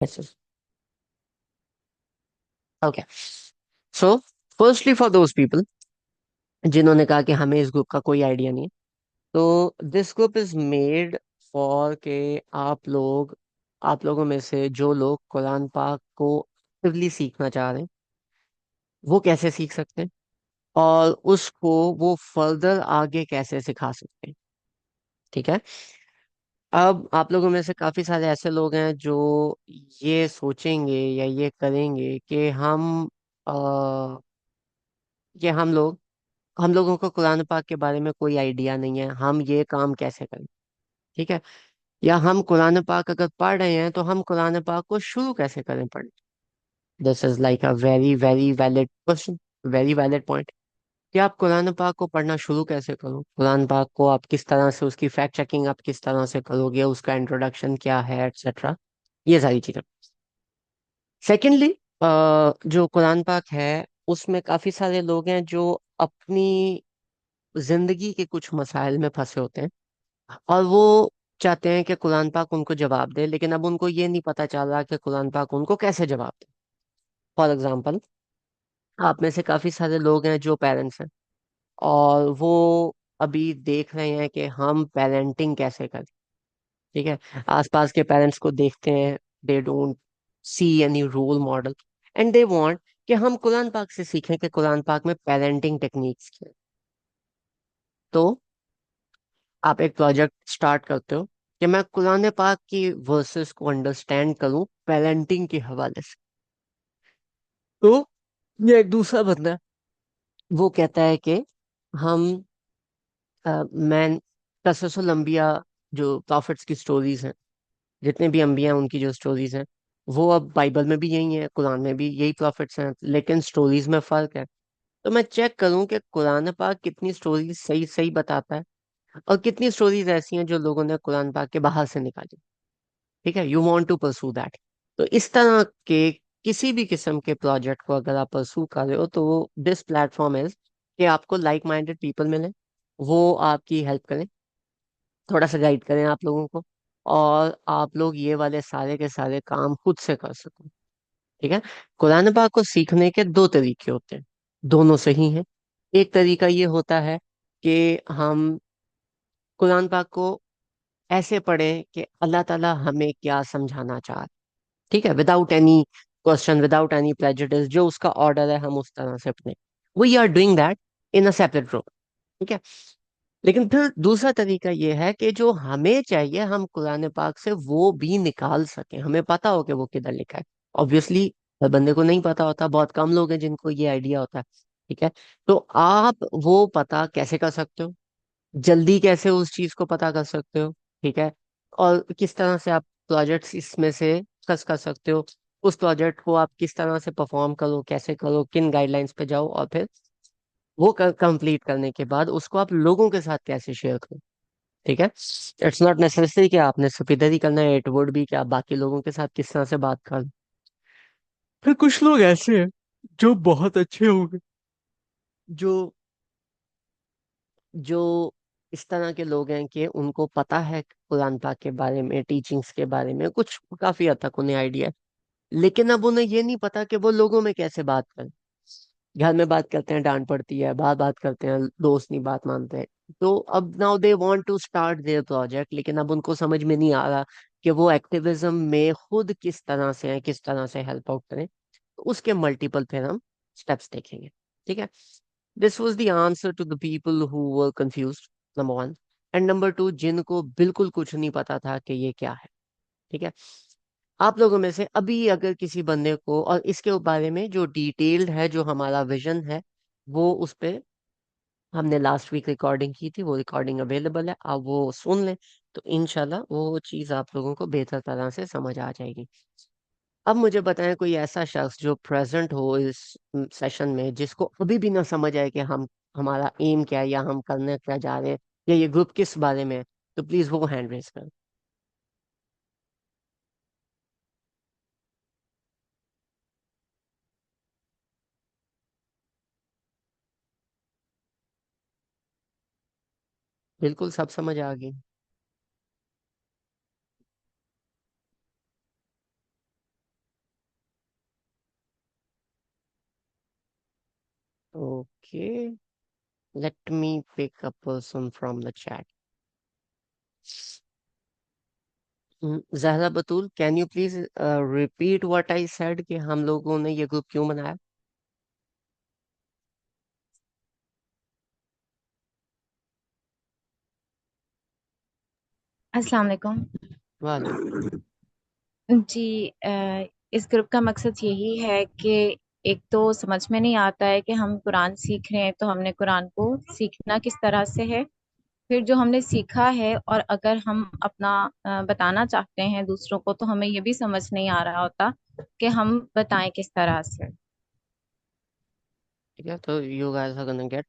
Yes. Okay. So firstly for those people जिन्होंने कहा कि हमें इस ग्रुप का कोई आइडिया नहीं है, तो this group is made for के आप लोगों में से जो लोग कुरान पाक को एक्टिवली सीखना चाह रहे हैं, वो कैसे सीख सकते हैं और उसको वो फर्दर आगे कैसे सिखा सकते हैं। ठीक है। अब आप लोगों में से काफी सारे ऐसे लोग हैं जो ये सोचेंगे या ये करेंगे कि कि हम लोगों को कुरान पाक के बारे में कोई आइडिया नहीं है, हम ये काम कैसे करें। ठीक है। या हम कुरान पाक अगर पढ़ रहे हैं तो हम कुरान पाक को शुरू कैसे करें पढ़ना। This is like a very very valid question, very valid point, कि आप कुरान पाक को पढ़ना शुरू कैसे करो, कुरान पाक को आप किस तरह से उसकी फैक्ट चेकिंग आप किस तरह से करोगे, उसका इंट्रोडक्शन क्या है, एक्सेट्रा, ये सारी चीजें। सेकेंडली, जो कुरान पाक है उसमें काफी सारे लोग हैं जो अपनी जिंदगी के कुछ मसाइल में फंसे होते हैं और वो चाहते हैं कि कुरान पाक उनको जवाब दे, लेकिन अब उनको ये नहीं पता चल रहा कि कुरान पाक उनको कैसे जवाब दे। फॉर एग्जाम्पल, आप में से काफी सारे लोग हैं जो पेरेंट्स हैं और वो अभी देख रहे हैं कि हम पेरेंटिंग कैसे करें। ठीक है। आसपास के पेरेंट्स को देखते हैं, they don't see any role model and they want कि हम कुरान पाक से सीखें कि कुरान पाक में पेरेंटिंग टेक्निक्स क्या है। तो आप एक प्रोजेक्ट स्टार्ट करते हो कि मैं कुरान पाक की वर्सेस को अंडरस्टैंड करूं पेरेंटिंग के हवाले से। तो ये एक दूसरा बंदा है, वो कहता है कि हम मैं कससुल अंबिया, जो प्रॉफिट्स की स्टोरीज हैं, जितने भी अंबिया हैं उनकी जो स्टोरीज हैं, वो अब बाइबल में भी यही है, कुरान में भी यही प्रॉफिट्स हैं, लेकिन स्टोरीज में फर्क है। तो मैं चेक करूं कि कुरान पाक कितनी स्टोरीज सही सही बताता है और कितनी स्टोरीज ऐसी हैं जो लोगों ने कुरान पाक के बाहर से निकाली। ठीक है, you want to pursue that. तो इस तरह के किसी भी किस्म के प्रोजेक्ट को अगर आप परसू कर रहे हो तो दिस प्लेटफॉर्म इज कि आपको लाइक माइंडेड पीपल मिले, वो आपकी हेल्प करें, थोड़ा सा गाइड करें आप लोगों को, और आप लोग ये वाले सारे के सारे काम खुद से कर सको। ठीक है। कुरान पाक को सीखने के दो तरीके होते हैं, दोनों सही हैं। एक तरीका ये होता है कि हम कुरान पाक को ऐसे पढ़ें कि अल्लाह ताला हमें क्या समझाना चाह रहा है। ठीक है, without any question, without any prejudice, जो उसका ऑर्डर है हम उस तरह से पढ़ें। We are doing that in a separate room. ठीक है। लेकिन फिर दूसरा तरीका ये है कि जो हमें चाहिए हम कुरान पाक से वो भी निकाल सकें, हमें पता हो कि वो किधर लिखा है। ऑब्वियसली हर बंदे को नहीं पता होता, बहुत कम लोग हैं जिनको ये आइडिया होता है। ठीक है। तो आप वो पता कैसे कर सकते हो, जल्दी कैसे उस चीज को पता कर सकते हो। ठीक है। और किस तरह से आप प्रोजेक्ट्स इसमें से कस कर सकते हो, उस प्रोजेक्ट को आप किस तरह से परफॉर्म करो, कैसे करो, किन गाइडलाइंस पे जाओ, और फिर वो कंप्लीट करने के बाद उसको आप लोगों के साथ कैसे शेयर करो। ठीक है। इट्स नॉट नेसेसरी कि आपने सिर्फ इधर ही करना है, इट वुड भी कि आप बाकी लोगों के साथ किस तरह से बात कर। फिर कुछ लोग ऐसे हैं जो बहुत अच्छे होंगे, जो जो इस तरह के लोग हैं कि उनको पता है कुरान पाक के बारे में, टीचिंग्स के बारे में कुछ काफी हद तक उन्हें आइडिया है, लेकिन अब उन्हें ये नहीं पता कि वो लोगों में कैसे बात करें। घर में बात करते हैं डांट पड़ती है, बात बात करते हैं दोस्त नहीं बात मानते हैं। तो अब now they want to start their project, लेकिन अब उनको समझ में नहीं आ रहा कि वो एक्टिविज्म में खुद किस तरह से है, किस तरह से हेल्प आउट करें। तो उसके मल्टीपल फिर हम स्टेप्स देखेंगे। ठीक है। This was the answer to the people who were confused, number one. And number two, जिनको बिल्कुल कुछ नहीं पता था कि ये क्या है। ठीक है। आप लोगों में से अभी अगर किसी बंदे को और इसके बारे में जो डिटेल्ड है, जो हमारा विजन है, वो उस पे हमने लास्ट वीक रिकॉर्डिंग की थी, वो रिकॉर्डिंग अवेलेबल है, आप वो सुन लें। तो इनशाला वो चीज़ आप लोगों को बेहतर तरह से समझ आ जाएगी। अब मुझे बताएं कोई ऐसा शख्स जो प्रेजेंट हो इस सेशन में, जिसको अभी भी ना समझ आए कि हम हमारा एम क्या है या हम करने क्या जा रहे हैं या ये ग्रुप किस बारे में है। तो प्लीज वो हैंड रेस करें। बिल्कुल सब समझ आ गई। Okay, let me pick a person from the chat. Zahra Batool, can you please repeat what I said कि हम लोगों ने ये ग्रुप क्यों बनाया? अस्सलाम वालेकुम। वालेकुम। जी, इस ग्रुप का मकसद यही है कि एक तो समझ में नहीं आता है कि हम कुरान सीख रहे हैं तो हमने कुरान को सीखना किस तरह से है। फिर जो हमने सीखा है और अगर हम अपना बताना चाहते हैं दूसरों को तो हमें ये भी समझ नहीं आ रहा होता कि हम बताएं किस तरह से। ठीक है, तो you guys are gonna get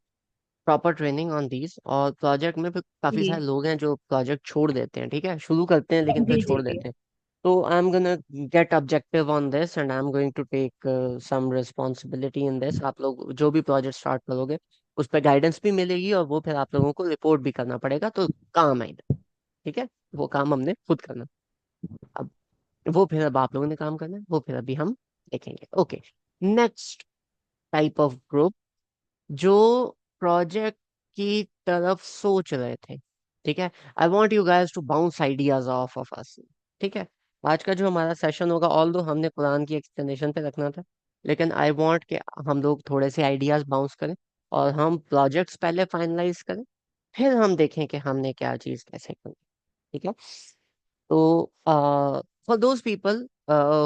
proper training on these. और प्रोजेक्ट में भी काफी जी सारे लोग हैं जो प्रोजेक्ट छोड़ देते हैं, ठीक है, शुरू करते हैं लेकिन फिर जी जी छोड़ जी। देते हैं। तो I am gonna get objective on this and I am going to take some responsibility in this. आप लोग जो भी प्रोजेक्ट स्टार्ट करोगे उस पर गाइडेंस भी मिलेगी और वो फिर आप लोगों को रिपोर्ट भी करना पड़ेगा, तो काम आएगा। ठीक है, वो काम हमने खुद करना। अब वो फिर अब आप लोगों ने काम करना है, वो फिर अभी हम देखेंगे। Okay, next type of group जो प्रोजेक्ट की तरफ सोच रहे थे। ठीक है, I want you guys to bounce ideas off us. ठीक है, आज का जो हमारा सेशन होगा, ऑल दो हमने कुरान की एक्सप्लेनेशन पे रखना था, लेकिन आई वॉन्ट कि हम लोग थोड़े से आइडियाज बाउंस करें और हम प्रोजेक्ट्स पहले फाइनलाइज करें, फिर हम देखें कि हमने क्या चीज़ कैसे करनी। ठीक है, तो for those people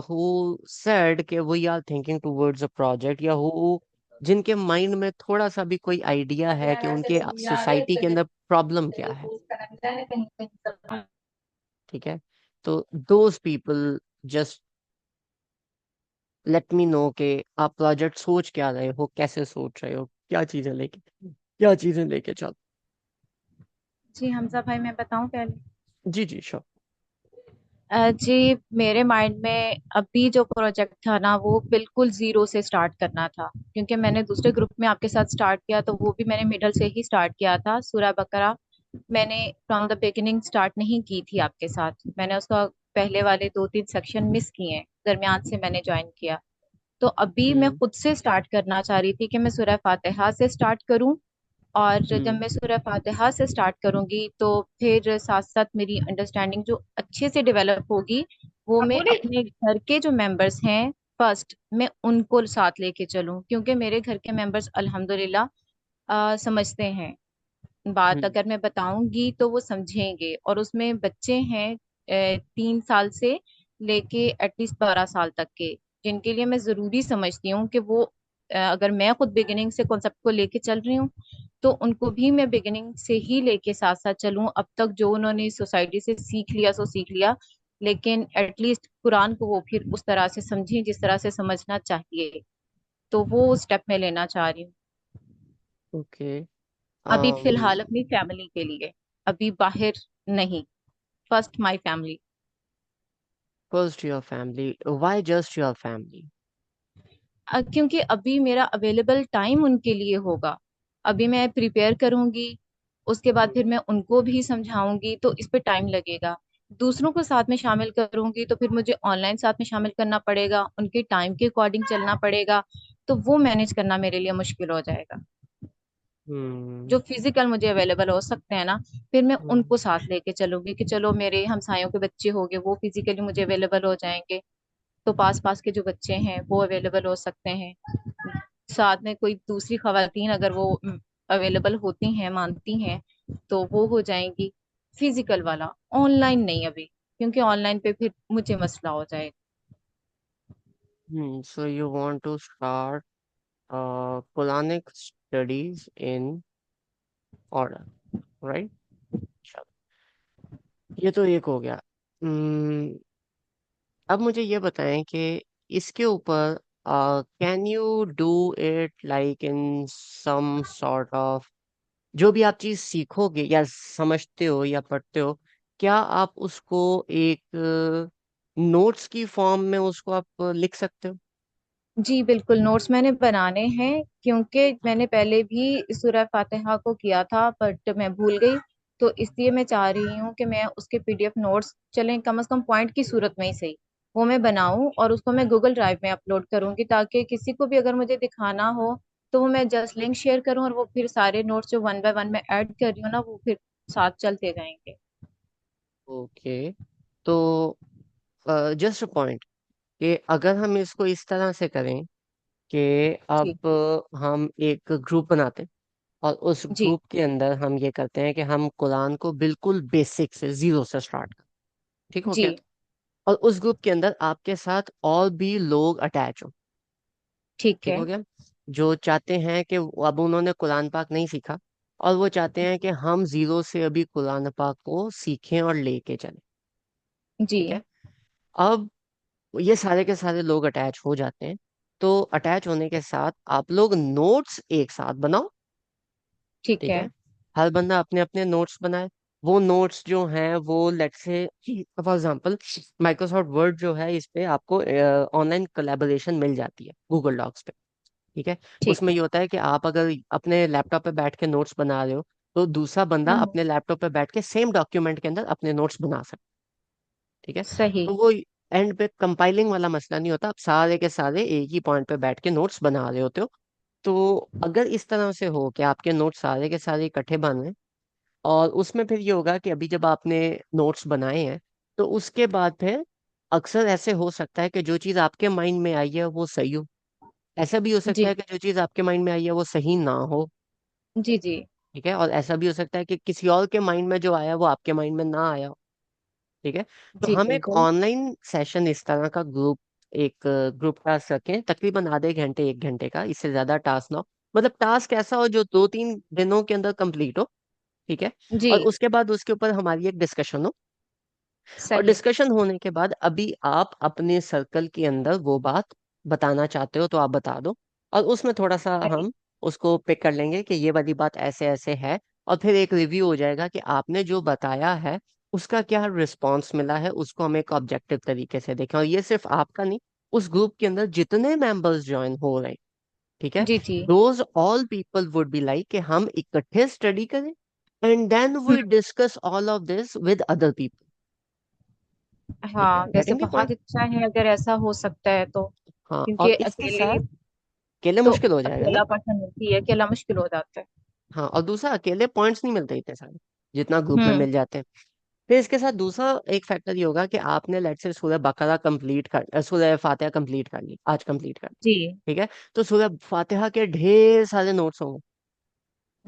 who said कि we are thinking towards a project, या हु जिनके माइंड में थोड़ा सा भी कोई आइडिया है कि उनके सोसाइटी के अंदर प्रॉब्लम क्या है। ठीक है, तो those people just let me no कि आप प्रोजेक्ट सोच क्या रहे हो, कैसे सोच रहे हो, क्या चीजें लेके चल। जी हमजा भाई, मैं बताऊं पहले। जी जी श्योर। जी, मेरे माइंड में अभी जो प्रोजेक्ट था ना वो बिल्कुल जीरो से स्टार्ट करना था, क्योंकि मैंने दूसरे ग्रुप में आपके साथ स्टार्ट किया तो वो भी मैंने मिडल से ही स्टार्ट किया था। सूरह बकरा मैंने फ्रॉम द बिगिनिंग स्टार्ट नहीं की थी आपके साथ, मैंने उसका पहले वाले 2-3 सेक्शन मिस किए हैं, दरमियान से मैंने ज्वाइन किया। तो अभी मैं हम्म। खुद से स्टार्ट करना चाह रही थी कि मैं सूरह फातिहा से स्टार्ट करूं, और जब हम्म। मैं सूरह फातिहा से स्टार्ट करूंगी तो फिर साथ साथ मेरी अंडरस्टैंडिंग जो अच्छे से डेवलप होगी वो मैं अपने घर के जो मेंबर्स हैं फर्स्ट मैं उनको साथ लेके चलूं, क्योंकि मेरे घर के मेंबर्स अल्हम्दुलिल्लाह समझते हैं। बात हम्म। अगर मैं बताऊंगी तो वो समझेंगे, और उसमें बच्चे हैं 3 साल से लेके एटलीस्ट 12 साल तक के, जिनके लिए मैं जरूरी समझती हूँ कि वो अगर मैं खुद बिगिनिंग से कॉन्सेप्ट को लेके चल रही हूँ तो उनको भी मैं बिगिनिंग से ही लेके साथ साथ चलूं। अब तक जो उन्होंने सोसाइटी से सीख लिया सो सीख लिया, लेकिन एटलीस्ट कुरान को वो फिर उस तरह से समझें जिस तरह से समझना चाहिए। तो वो स्टेप मैं लेना चाह रही हूँ ओके। अभी फिलहाल अपनी फैमिली के लिए, अभी बाहर नहीं, first my family. First your family, why just your family? क्योंकि अभी मेरा अवेलेबल टाइम उनके लिए होगा, अभी मैं प्रिपेयर करूंगी, उसके बाद फिर मैं उनको भी समझाऊंगी तो इस पे टाइम लगेगा। दूसरों को साथ में शामिल करूंगी तो फिर मुझे ऑनलाइन साथ में शामिल करना पड़ेगा, उनके टाइम के अकॉर्डिंग चलना पड़ेगा, तो वो मैनेज करना मेरे लिए मुश्किल हो जाएगा। हम्म। जो फिजिकल मुझे अवेलेबल हो सकते हैं ना, फिर मैं हम्म। उनको साथ लेके चलूंगी कि चलो मेरे हमसायों के बच्चे हो गए वो फिजिकली मुझे अवेलेबल हो जाएंगे, तो पास पास के जो बच्चे हैं वो अवेलेबल हो सकते हैं। साथ में कोई दूसरी खवातीन अगर वो अवेलेबल होती हैं मानती हैं तो वो हो जाएंगी। फिजिकल वाला, ऑनलाइन नहीं अभी, क्योंकि ऑनलाइन पे फिर मुझे मसला हो जाएगा। So you want to start Quranic studies in order, right? चलो, ये तो एक हो गया। हम्म, अब मुझे ये बताएं कि इसके ऊपर can you do it like in some sort of, जो भी आप चीज सीखोगे या समझते हो या पढ़ते हो, क्या आप उसको एक नोट्स की फॉर्म में उसको आप लिख सकते हो? जी बिल्कुल, नोट्स मैंने बनाने हैं, क्योंकि मैंने पहले भी सूरह फातिहा को किया था बट मैं भूल गई, तो इसलिए मैं चाह रही हूँ कि मैं उसके पीडीएफ नोट्स चलें कम से कम पॉइंट की सूरत में ही सही वो मैं बनाऊं और उसको मैं गूगल ड्राइव में अपलोड करूंगी, ताकि किसी को भी अगर मुझे दिखाना हो तो वो मैं जस्ट लिंक शेयर करूँ और वो फिर सारे नोट्स जो वन बाय वन मैं ऐड कर रही हूँ ना, वो फिर साथ चलते जाएंगे। ओके। तो जस्ट अ पॉइंट, कि अगर हम इसको इस तरह से करें कि जी। अब हम एक ग्रुप बनाते हैं, और उस जी। ग्रुप के अंदर हम ये करते हैं कि हम कुरान को बिल्कुल बेसिक से, जीरो से स्टार्ट करें। ठीक हो जी। गया? और उस ग्रुप के अंदर आपके साथ और भी लोग अटैच हो। ठीक ठीक है। हो गया? जो चाहते हैं कि अब उन्होंने कुरान पाक नहीं सीखा, और वो चाहते हैं कि हम जीरो से अभी कुरान पाक को सीखें और लेके चलें। जी। ठीक है? अब ये सारे के सारे लोग अटैच हो जाते हैं। तो अटैच होने के साथ आप लोग नोट्स एक साथ बनाओ। ठीक ठीक है। है? हर बंदा अपने अपने नोट्स बनाए। वो नोट्स जो हैं वो लेट से, फॉर एग्जांपल, माइक्रोसॉफ्ट वर्ड जो है, इस पे आपको ऑनलाइन कोलैबोरेशन मिल जाती है गूगल डॉक्स पे। ठीक है? ठीक उसमें है। ये होता है कि आप अगर अपने लैपटॉप पे बैठ के नोट्स बना रहे हो, तो दूसरा बंदा हम्म। अपने लैपटॉप पे बैठ के सेम डॉक्यूमेंट के अंदर अपने नोट्स बना सकता है। ठीक है? सही। तो वो एंड पे कंपाइलिंग वाला मसला नहीं होता, आप सारे के सारे एक ही पॉइंट पे बैठ के नोट्स बना रहे होते हो। तो अगर इस तरह से हो कि आपके नोट्स सारे के सारे इकट्ठे बन रहे हैं, और उसमें फिर ये होगा कि अभी जब आपने नोट्स बनाए हैं, तो उसके बाद फिर अक्सर ऐसे हो सकता है कि जो चीज़ आपके माइंड में आई है वो सही हो। ऐसा भी हो सकता जी। है कि जो चीज़ आपके माइंड में आई है वो सही ना हो। जी। जी। ठीक है? और ऐसा भी हो सकता है कि किसी और के माइंड में जो आया वो आपके माइंड में ना आया हो। ठीक है? तो जी हम एक बिल्कुल। ऑनलाइन सेशन इस तरह का ग्रुप, एक ग्रुप टास्क रखें, तकरीबन आधे घंटे 1 घंटे का, इससे ज्यादा टास्क ना हो। मतलब टास्क ऐसा हो जो 2-3 दिनों के अंदर कंप्लीट हो। ठीक है? जी। और उसके बाद उसके ऊपर हमारी एक डिस्कशन हो। और सही। डिस्कशन होने के बाद अभी आप अपने सर्कल के अंदर वो बात बताना चाहते हो तो आप बता दो, और उसमें थोड़ा सा सही। हम उसको पिक कर लेंगे कि ये वाली बात ऐसे ऐसे है। और फिर एक रिव्यू हो जाएगा कि आपने जो बताया है उसका क्या रिस्पॉन्स मिला है, उसको हम एक ऑब्जेक्टिव तरीके से देखें। और ये सिर्फ आपका नहीं, उस ग्रुप के अंदर जितने मेंबर्स ज्वाइन हो रहे हैं, ठीक है, जी। जी। Those all people would be like कि हम इकट्ठे स्टडी करें, and then hmm. We discuss all of this with other people. ठीक है? हाँ, वैसे गेटिंग द बहुत पॉइंट? अच्छा है अगर ऐसा हो सकता है तो। हाँ, क्योंकि और इसके अकेले साथ अकेले तो मुश्किल हो जाएगा नहीं। अकेला पर्सन होती है, अकेला मुश्किल हो जाता है। हाँ, और दूसरा, अकेले पॉइंट्स नहीं मिलते इतने सारे जितना ग्रुप में हम्म। मिल जाते हैं। फिर इसके साथ दूसरा एक फैक्टर ये होगा कि आपने लेट से सूरह बकरा कंप्लीट कर, सूरह फातिहा कंप्लीट कर ली, आज कंप्लीट कर ली। जी। ठीक है? तो सूरह फातिहा के ढेर सारे नोट्स होंगे।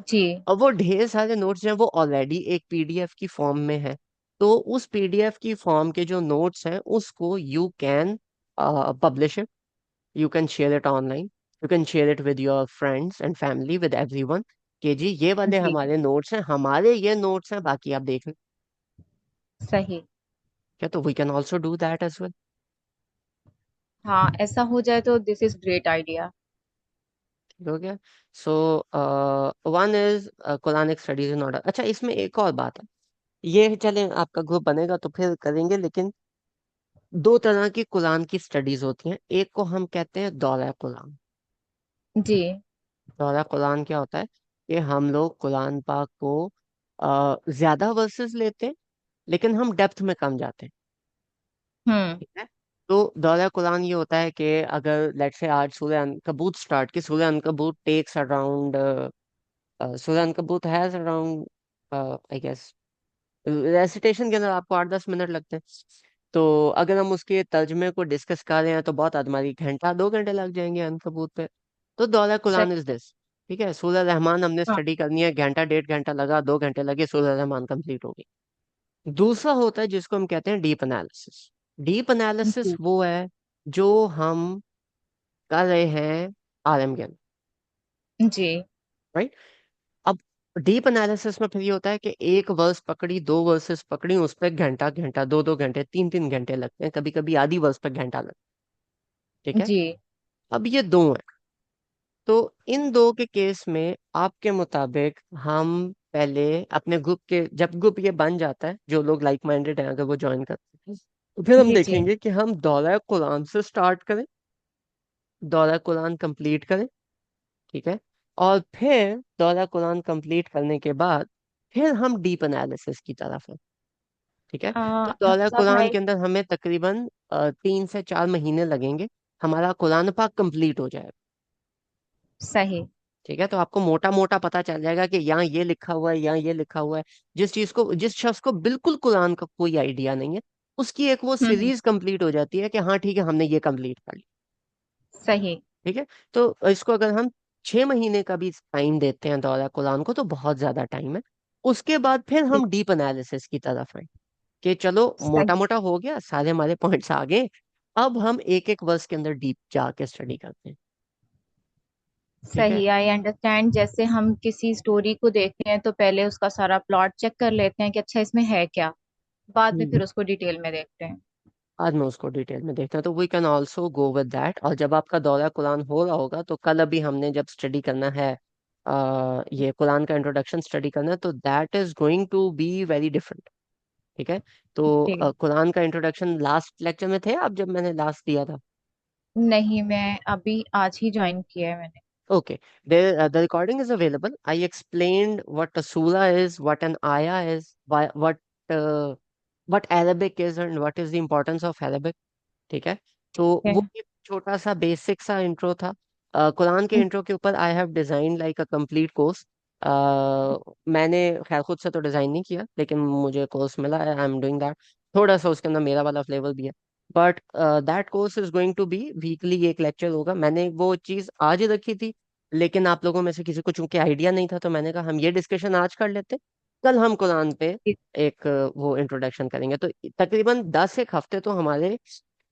जी। और वो ढेर सारे नोट्स जो हैं वो ऑलरेडी एक पीडीएफ की फॉर्म में है। तो उस पीडीएफ की फॉर्म के जो नोट्स हैं उसको you can publish, you can share it online, you can share it with your friends and family, with everyone, कि जी ये वाले जी। हमारे नोट्स हैं, हमारे ये नोट्स हैं, बाकी आप देख लें। सही। क्या? तो we can also do that as well. हाँ, ऐसा हो जाए तो दिस इज ग्रेट आइडिया। ठीक हो गया? So one is Quranic studies in order. अच्छा, इसमें एक और बात है, ये चले आपका ग्रुप बनेगा तो फिर करेंगे, लेकिन दो तरह की कुरान की स्टडीज होती हैं। एक को हम कहते हैं दौरा कुरान। जी। दौरा कुरान क्या होता है? कि हम लोग कुरान पाक को ज्यादा वर्सेस लेते हैं, लेकिन हम डेप्थ में कम जाते हैं। हम्म। ठीक है? तो दौरा कुरान ये होता है कि अगर लेट से आज सूरह अनकबूत स्टार्ट की, सूरह अनकबूत takes around, Surah Ankabut has around, I guess, recitation के अंदर आपको 8-10 मिनट लगते हैं। तो अगर हम उसके तर्जमे को डिस्कस कर रहे हैं तो बहुत हमारी घंटा 2 घंटे लग जाएंगे अनकबूत पे। तो दौरा कुरान सही। Is this. ठीक है? सूरह रहमान हमने हाँ। स्टडी करनी है, घंटा 1.5 घंटा लगा, 2 घंटे लगे, सूरह रहमान कंप्लीट हो गई। दूसरा होता है जिसको हम कहते हैं डीप एनालिसिस। डीप एनालिसिस जी। वो है जो हम कर रहे हैं आरएम के अंदर। जी। राइट? अब डीप एनालिसिस में फिर ये होता है कि एक वर्स पकड़ी, 2 वर्सेस पकड़ी, उस पर घंटा घंटा, 2-2 घंटे, 3-3 घंटे लगते हैं, कभी कभी आधी वर्स पर घंटा लगता है। ठीक है? जी। अब ये दो हैं। तो इन दो के केस में आपके मुताबिक हम पहले अपने ग्रुप के, जब ग्रुप ये बन जाता है, जो लोग लाइक माइंडेड हैं अगर वो ज्वाइन करते हैं, तो फिर हम जी। जी। देखेंगे कि हम दौरा कुरान से स्टार्ट करें, दौरा कुरान कंप्लीट करें। ठीक है? और फिर दौरा कुरान कंप्लीट करने के बाद फिर हम डीप एनालिसिस की तरफ हैं। ठीक है? तो दौरा हफ्सा कुरान भाई। के अंदर हमें तकरीबन 3 से 4 महीने लगेंगे, हमारा कुरान पाक कंप्लीट हो जाएगा। सही। ठीक है, तो आपको मोटा मोटा पता चल जाएगा कि यहाँ ये लिखा हुआ है, यहाँ ये लिखा हुआ है। जिस शख्स को बिल्कुल कुरान का कोई आइडिया नहीं है, उसकी एक वो हम्म। सीरीज कंप्लीट हो जाती है कि हाँ ठीक है, हमने ये कंप्लीट कर लिया। सही। ठीक है, तो इसको अगर हम 6 महीने का भी टाइम देते हैं दौरा कुरान को, तो बहुत ज्यादा टाइम है। उसके बाद फिर जी। हम डीप एनालिसिस की तरफ आए कि चलो मोटा सही। मोटा हो गया, सारे हमारे पॉइंट्स आ गए। अब हम एक एक वर्स के अंदर डीप जाके स्टडी करते हैं। ठीक है। सही, आई अंडरस्टैंड। जैसे हम किसी स्टोरी को देखते हैं तो पहले उसका सारा प्लॉट चेक कर लेते हैं कि अच्छा इसमें है क्या, बाद में हम्म। फिर उसको डिटेल में देखते हैं। आज मैं उसको डिटेल में देखता हूँ, तो we can also go with that. और जब आपका दौरा कुरान हो रहा होगा, तो कल अभी हमने जब स्टडी करना है, ये कुरान का इंट्रोडक्शन स्टडी करना है, तो that is going to be very different. ठीक है, तो जी। कुरान का इंट्रोडक्शन लास्ट लेक्चर में थे आप, जब मैंने लास्ट दिया था? नहीं, मैं अभी आज ही ज्वाइन किया है मैंने। Okay, the recording is available. I explained what a surah is, what an ayah is, uh, what Arabic is, and what is the importance of Arabic. ठीक है, तो ठीक वो है। एक छोटा सा बेसिक सा इंट्रो था। कुरान के इंट्रो के ऊपर I have design like a complete course. मैंने खैर खुद से तो डिजाइन नहीं किया, लेकिन मुझे कोर्स मिला है, आई एम डूइंग दैट। थोड़ा सा उसके अंदर मेरा वाला फ्लेवर भी है, but that course is going to be weekly, एक लेक्चर होगा। मैंने वो चीज़ आज ही रखी थी, लेकिन आप लोगों में से किसी को चूंकि आइडिया नहीं था, तो मैंने कहा हम ये डिस्कशन आज कर लेते, कल हम कुरान पे जी। एक वो इंट्रोडक्शन करेंगे। तो तकरीबन 10 एक हफ्ते तो हमारे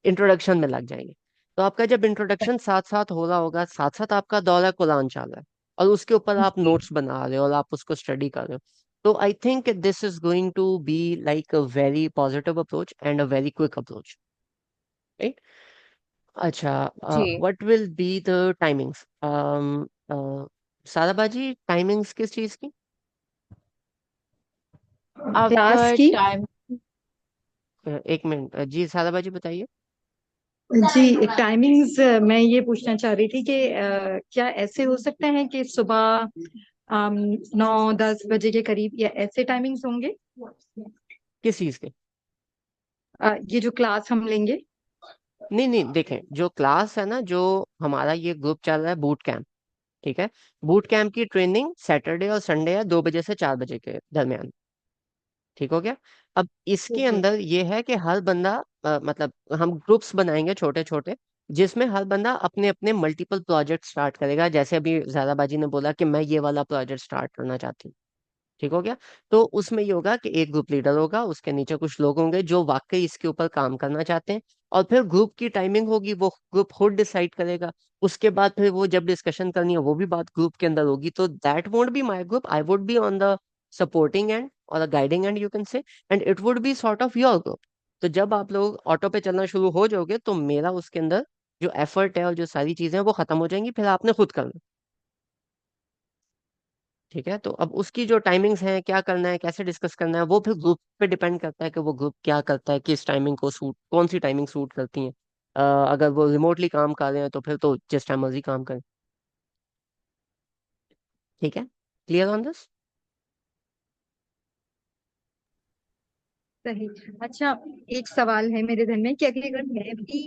इंट्रोडक्शन में लग जाएंगे। तो आपका जब इंट्रोडक्शन साथ साथ हो रहा होगा, साथ साथ आपका दौरा कुरान चल रहा है, और उसके ऊपर आप जी। नोट्स बना रहे हो और आप उसको स्टडी कर रहे हो, तो I think this is going to be like a very positive approach and a very quick approach, right? अच्छा, जी। What will be the timings? सारा बाजी, टाइमिंग्स किस चीज़ की? अब क्लास की। टाइम। 1 मिनट, जी सारा बाजी बताइए। जी, टाइमिंग्स मैं ये पूछना चाह रही थी कि क्या ऐसे हो सकता है कि सुबह 9-10 बजे के करीब या ऐसे टाइमिंग्स होंगे? किस चीज़ के? ये जो क्लास हम लेंगे। नहीं नहीं, देखें, जो क्लास है ना, जो हमारा ये ग्रुप चल रहा है बूट कैंप, ठीक है, बूट कैंप की ट्रेनिंग सैटरडे और संडे है, 2 बजे से 4 बजे के दरमियान। ठीक हो गया? अब इसके ओके। अंदर ये है कि हर बंदा, मतलब हम ग्रुप्स बनाएंगे छोटे छोटे, जिसमें हर बंदा अपने अपने मल्टीपल प्रोजेक्ट स्टार्ट करेगा। जैसे अभी ज़ाराबाजी ने बोला कि मैं ये वाला प्रोजेक्ट स्टार्ट करना चाहती हूँ। ठीक हो गया? तो उसमें ये होगा कि एक ग्रुप लीडर होगा, उसके नीचे कुछ लोग होंगे जो वाकई इसके ऊपर काम करना चाहते हैं, और फिर ग्रुप की टाइमिंग होगी, वो ग्रुप खुद डिसाइड करेगा। उसके बाद फिर वो जब डिस्कशन करनी है, वो भी बात ग्रुप के अंदर होगी। तो that won't be my group, I would be on the supporting end और guiding end, you can say, and it would be sort of your group. तो जब आप लोग ऑटो पे चलना शुरू हो जाओगे, तो मेरा उसके अंदर जो एफर्ट है और जो सारी चीजें हैं वो खत्म हो जाएंगी, फिर आपने खुद करना। ठीक है, तो अब उसकी जो टाइमिंग्स हैं, क्या करना है, कैसे डिस्कस करना है, वो फिर ग्रुप पे डिपेंड करता है कि वो ग्रुप क्या करता है, किस टाइमिंग को सूट, कौन सी टाइमिंग सूट करती है। अगर वो रिमोटली काम कर रहे हैं, तो फिर तो जिस टाइम मर्जी काम करें। ठीक है, क्लियर ऑन दिस? सही। अच्छा, एक सवाल है मेरे ध्यान में कि अगर मैं भी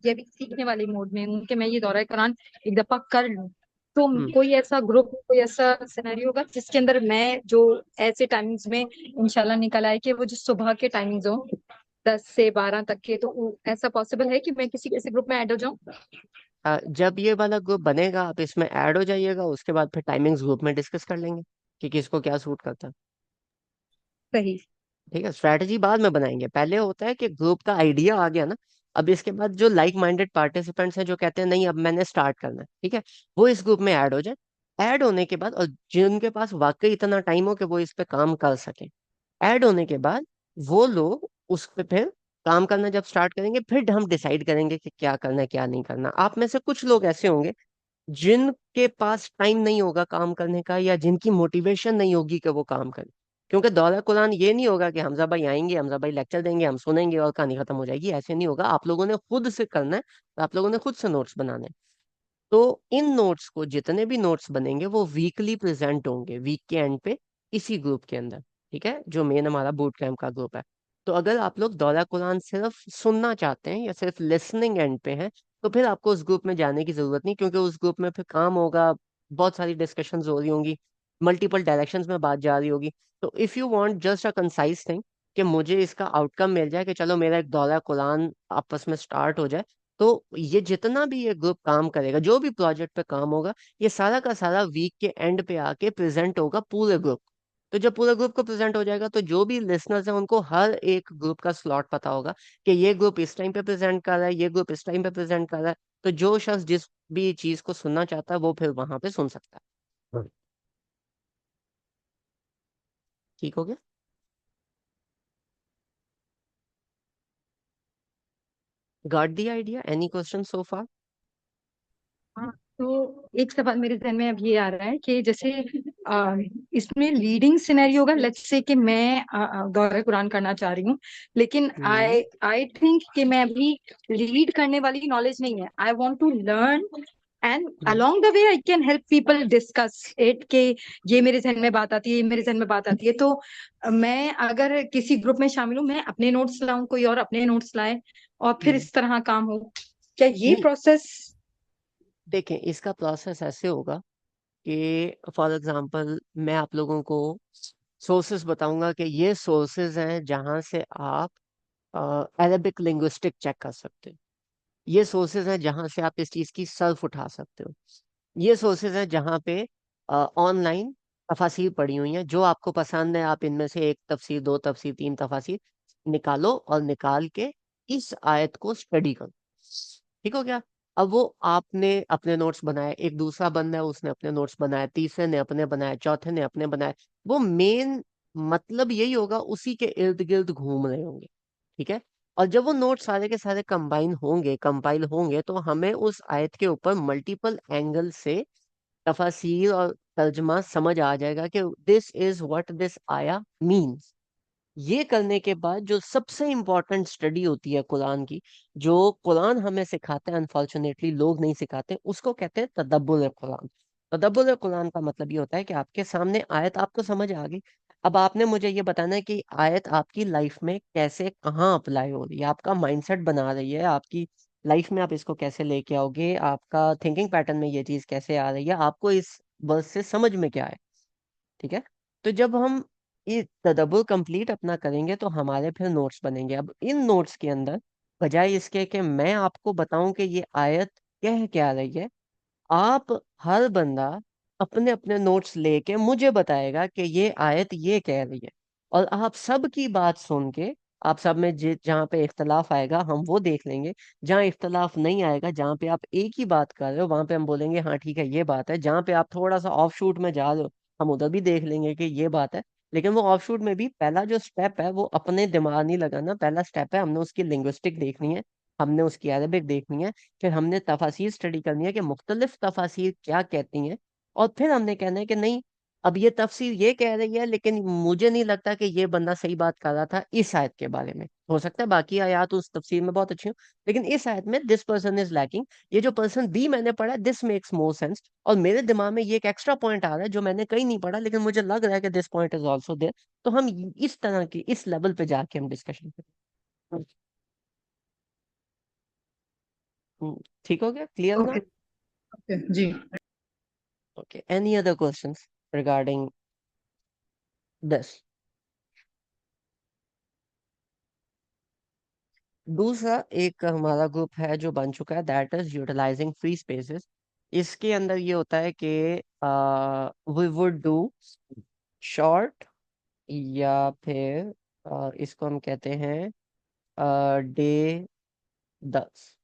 ये भी सीखने वाले मोड में हूँ कि मैं ये दौरा कुरान एक दफा कर लूँ, तो हम्म। कोई ऐसा ग्रुप, कोई ऐसा सिनेरियो होगा जिसके अंदर मैं जो ऐसे टाइमिंग्स में इंशाल्लाह निकल आए कि वो जो सुबह के टाइमिंग्स हो 10 से 12 तक के, तो ऐसा पॉसिबल है कि मैं किसी ऐसे ग्रुप में ऐड हो जाऊं? जब ये वाला ग्रुप बनेगा, आप इसमें ऐड हो जाइएगा, उसके बाद फिर टाइमिंग्स ग्रुप में डिस्कस कर लेंगे कि किसको क्या सूट करता है। सही। ठीक है, स्ट्रैटेजी बाद में बनाएंगे। पहले होता है कि ग्रुप का आइडिया आ गया ना, अब इसके बाद जो लाइक माइंडेड पार्टिसिपेंट्स हैं, जो कहते हैं नहीं अब मैंने स्टार्ट करना है, ठीक है, वो इस ग्रुप में ऐड हो जाए। ऐड होने के बाद, और जिनके पास वाकई इतना टाइम हो कि वो इस पे काम कर सके, ऐड होने के बाद वो लोग उस पे फिर काम करना जब स्टार्ट करेंगे, फिर हम डिसाइड करेंगे कि क्या करना है क्या नहीं करना। आप में से कुछ लोग ऐसे होंगे जिनके पास टाइम नहीं होगा काम करने का, या जिनकी मोटिवेशन नहीं होगी कि वो काम करें। क्योंकि दौरा कुरान ये नहीं होगा कि हमजा भाई आएंगे, हमजा भाई लेक्चर देंगे, हम सुनेंगे और कहानी खत्म हो जाएगी। ऐसे नहीं होगा, आप लोगों ने खुद से करना है, आप लोगों ने खुद से नोट्स बनाने हैं। तो इन नोट्स को, जितने भी नोट्स बनेंगे, वो वीकली प्रेजेंट होंगे वीक के एंड पे, इसी ग्रुप के अंदर। ठीक है, जो मेन हमारा बूट कैंप का ग्रुप है। तो अगर आप लोग दौरा कुरान सिर्फ सुनना चाहते हैं या सिर्फ लिसनिंग एंड पे हैं, तो फिर आपको उस ग्रुप में जाने की जरूरत नहीं, क्योंकि उस ग्रुप में फिर काम होगा बहुत सारी डिस्कशंस हो रही होंगी, मल्टीपल डायरेक्शंस में बात जा रही होगी। तो if you want just a concise thing कि मुझे इसका आउटकम मिल जाए कि चलो मेरा एक दौरा कुरान आपस में स्टार्ट हो जाए, तो ये जितना भी ये ग्रुप काम करेगा, जो भी प्रोजेक्ट पे काम होगा, ये सारा का सारा वीक के एंड पे आके प्रेजेंट होगा पूरे ग्रुप। तो जब पूरे ग्रुप को प्रेजेंट हो जाएगा, तो जो भी लिसनर्स हैं उनको हर एक ग्रुप का स्लॉट पता होगा कि ये ग्रुप इस टाइम पे प्रेजेंट कर रहा है, ये ग्रुप इस टाइम पे प्रेजेंट कर रहा है। तो जो शख्स जिस भी चीज को सुनना चाहता है वो फिर वहां पे सुन सकता है। ठीक हो गया? Got the idea? Any question so far? हाँ, तो एक सवाल मेरे जहन में अब ये आ रहा है कि जैसे आ, इसमें लीडिंग सिनेरियो होगा, लेट्स से कि मैं दौरा कुरान करना चाह रही हूँ, लेकिन हम्म। आई आई थिंक कि मैं अभी लीड करने वाली नॉलेज नहीं है, I want to learn, and hmm. Along the way I can help people discuss it कि ये मेरे जहन में बात आती है, ये मेरे जहन में बात आती है। तो मैं अगर किसी ग्रुप में शामिल हूँ, मैं अपने नोट्स लाऊं, कोई और अपने नोट्स लाए, और फिर हम्म। इस तरह काम हो, क्या ये नहीं, प्रोसेस? देखें, इसका प्रोसेस ऐसे होगा कि फॉर एग्जांपल मैं आप लोगों को सोर्सेज बताऊंगा कि ये सोर्सेज हैं जहां से आप अरेबिक लिंग्विस्टिक चेक कर सकते हो। ये सोर्सेज हैं जहां से आप इस चीज की सर्फ उठा सकते हो। ये सोर्सेज हैं जहां पे ऑनलाइन तफासिर पड़ी हुई हैं, जो आपको पसंद है आप इनमें से एक तफसीर, दो तफसीर, तीन तफासिर निकालो और निकाल के इस आयत को स्टडी करो। ठीक हो गया? अब वो आपने अपने नोट्स बनाए, एक दूसरा बंदा है उसने अपने नोट्स बनाए, तीसरे ने अपने बनाए, चौथे ने अपने बनाए। वो मेन मतलब यही होगा, उसी के इर्द गिर्द घूम रहे होंगे। ठीक है? और जब वो नोट सारे के सारे कंपाइल होंगे, तो हमें उस आयत के ऊपर मल्टीपल एंगल से तफासीर और तर्जमा समझ आ जाएगा कि दिस इज व्हाट दिस आया मीन्स। ये करने के बाद जो सबसे इम्पोर्टेंट स्टडी होती है कुरान की, जो कुरान हमें सिखाते हैं, अनफॉर्चुनेटली लोग नहीं सिखाते, उसको कहते हैं तदब्बुर कुरान। तदब्बुर कुरान का मतलब ये होता है कि आपके सामने आयत आपको समझ आ गई, अब आपने मुझे ये बताना है कि आयत आपकी लाइफ में कैसे, कहाँ अप्लाई हो रही है, आपका माइंडसेट बना रही है, आपकी लाइफ में आप इसको कैसे लेके आओगे, आपका थिंकिंग पैटर्न में ये चीज कैसे आ रही है, आपको इस वर्ड से समझ में क्या है। ठीक है? तो जब हम ये तदब्बुर कंप्लीट अपना करेंगे, तो हमारे फिर नोट्स बनेंगे। अब इन नोट्स के अंदर बजाय इसके कि मैं आपको बताऊं कि ये आयत कह क्या रही है, आप हर बंदा अपने अपने नोट्स लेके मुझे बताएगा कि ये आयत ये कह रही है। और आप सब की बात सुन के, आप सब में जहाँ पे इख्तलाफ आएगा हम वो देख लेंगे। जहाँ इख्तलाफ नहीं आएगा, जहाँ पे आप एक ही बात कर रहे हो, वहां पे हम बोलेंगे हाँ ठीक है ये बात है। जहाँ पे आप थोड़ा सा ऑफ शूट में जा रहे हो, हम उधर भी देख लेंगे कि ये बात है। लेकिन वो ऑफ शूट में भी पहला जो स्टेप है वो अपने दिमाग नहीं लगाना, पहला स्टेप है हमने उसकी लिंग्विस्टिक देखनी है, हमने उसकी अरबिक देखनी है, फिर हमने तफासीर स्टडी करनी है कि मुख्तलिफ तफासीर क्या कहती हैं। और फिर हमने कहना है कि नहीं, अब ये तफसीर ये कह रही है, लेकिन मुझे नहीं लगता कि ये बंदा सही बात कर रहा था इस आयत के बारे में। हो सकता है बाकी आयत उस तफसीर में बहुत अच्छी हो, लेकिन इस आयत में दिस पर्सन इज लैकिंग, ये जो पर्सन बी मैंने पढ़ा दिस मेक्स मोर सेंस, और मेरे दिमाग में ये एक एक्स्ट्रा पॉइंट आ रहा है जो मैंने कहीं नहीं पढ़ा, लेकिन मुझे लग रहा है कि this point is also there. तो हम इस तरह की इस लेवल पे जाके हम डिस्कशन करें। ठीक हो गया? क्लियर ना? Okay. Okay ji. Okay. Any other questions regarding this? दूसरा एक हमारा ग्रुप है जो बन चुका है, that is utilising free spaces. इसके अंदर ये होता है कि वी वुड डू शॉर्ट, या फिर इसको हम कहते हैं डे 10।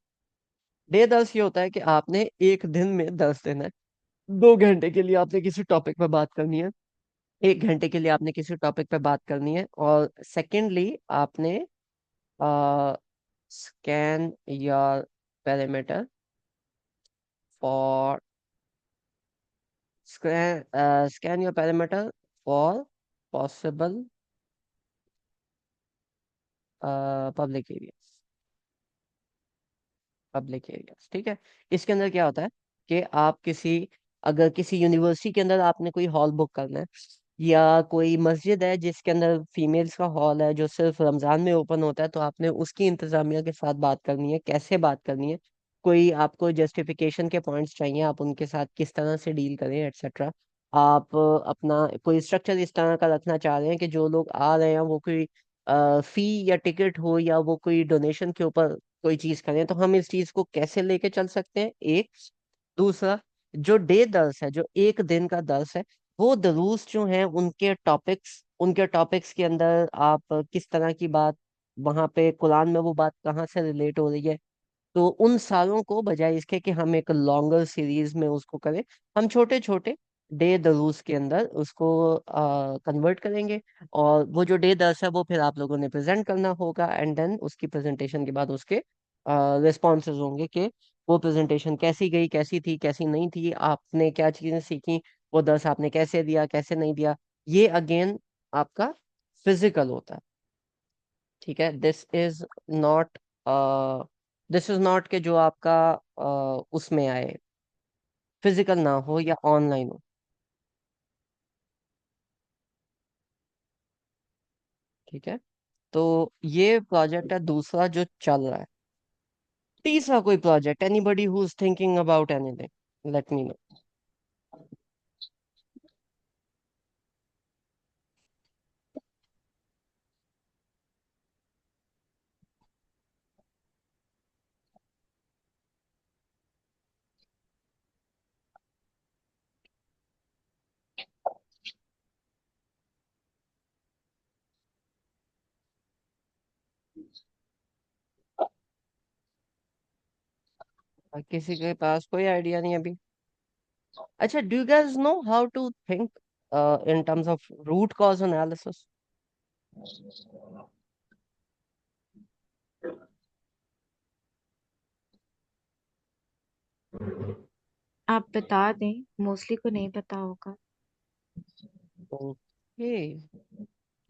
डे 10 ये होता है कि आपने एक दिन में 10 देना है। 2 घंटे के लिए आपने किसी टॉपिक पे बात करनी है, 1 घंटे के लिए आपने किसी टॉपिक पे बात करनी है, और सेकेंडली आपने scan your perimeter for scan your perimeter for possible public areas. ठीक है? इसके अंदर क्या होता है कि आप अगर किसी यूनिवर्सिटी के अंदर आपने कोई हॉल बुक करना है, या कोई मस्जिद है जिसके अंदर फीमेल्स का हॉल है जो सिर्फ रमजान में ओपन होता है, तो आपने उसकी इंतजामिया के साथ बात करनी है। कैसे बात करनी है? कोई आपको जस्टिफिकेशन के पॉइंट्स चाहिए, आप उनके साथ किस तरह से डील करें एटसेट्रा। आप अपना कोई स्ट्रक्चर इस तरह का रखना चाह रहे हैं कि जो लोग आ रहे हैं वो कोई फी या टिकट हो, या वो कोई डोनेशन के ऊपर कोई चीज करें, तो हम इस चीज को कैसे लेके चल सकते हैं, एक। दूसरा, जो डे दर्स है, जो एक दिन का दर्स है, वो दरूस जो हैं उनके टॉपिक्स के अंदर आप किस तरह की बात, वहां पे कुरान में वो बात कहाँ से रिलेट हो रही है। तो उन सालों को बजाय इसके कि हम एक लॉन्गर सीरीज में उसको करें, हम छोटे छोटे डे दरूस के अंदर उसको कन्वर्ट करेंगे। और वो जो डे दर्स है वो फिर आप लोगों ने प्रेजेंट करना होगा, एंड देन उसकी प्रेजेंटेशन के बाद उसके रिस्पॉन्सेज होंगे कि वो प्रेजेंटेशन कैसी गई, कैसी थी, कैसी नहीं थी, आपने क्या चीजें सीखी, वो दर्स आपने कैसे दिया, कैसे नहीं दिया। ये अगेन आपका फिजिकल होता है। ठीक है, नॉट दिस इज नॉट के जो आपका उसमें आए, फिजिकल ना हो या ऑनलाइन हो। ठीक है, तो ये प्रोजेक्ट है दूसरा जो चल रहा है। तीसरा कोई project, anybody who is thinking about anything, let me know. किसी के पास कोई आइडिया नहीं अभी? अच्छा, do you guys know how to think in terms of root cause analysis? आप बता दें, मोस्टली को नहीं पता होगा। Okay,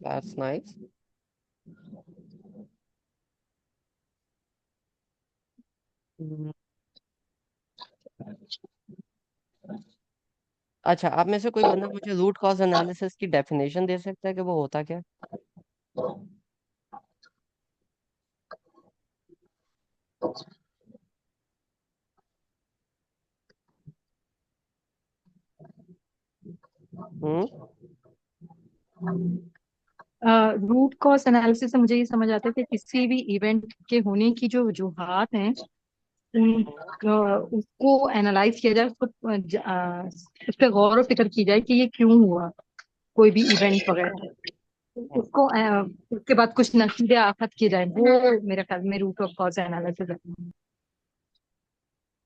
that's nice. अच्छा, आप में से कोई बंदा मुझे रूट कॉज एनालिसिस की डेफिनेशन दे सकता है कि वो होता क्या है? हम्म। रूट कॉज एनालिसिस से मुझे ये समझ आता है कि किसी भी इवेंट के होने की जो वजूहात हैं उन उसको एनालाइज किया जाए, उस पर गौर और फिक्र की जाए कि ये क्यों हुआ, कोई भी इवेंट वगैरह। उसको उसके बाद कुछ नतीजे आखद किए जाए, वो मेरे ख्याल में रूट ऑफ कॉज एनालिसिस है।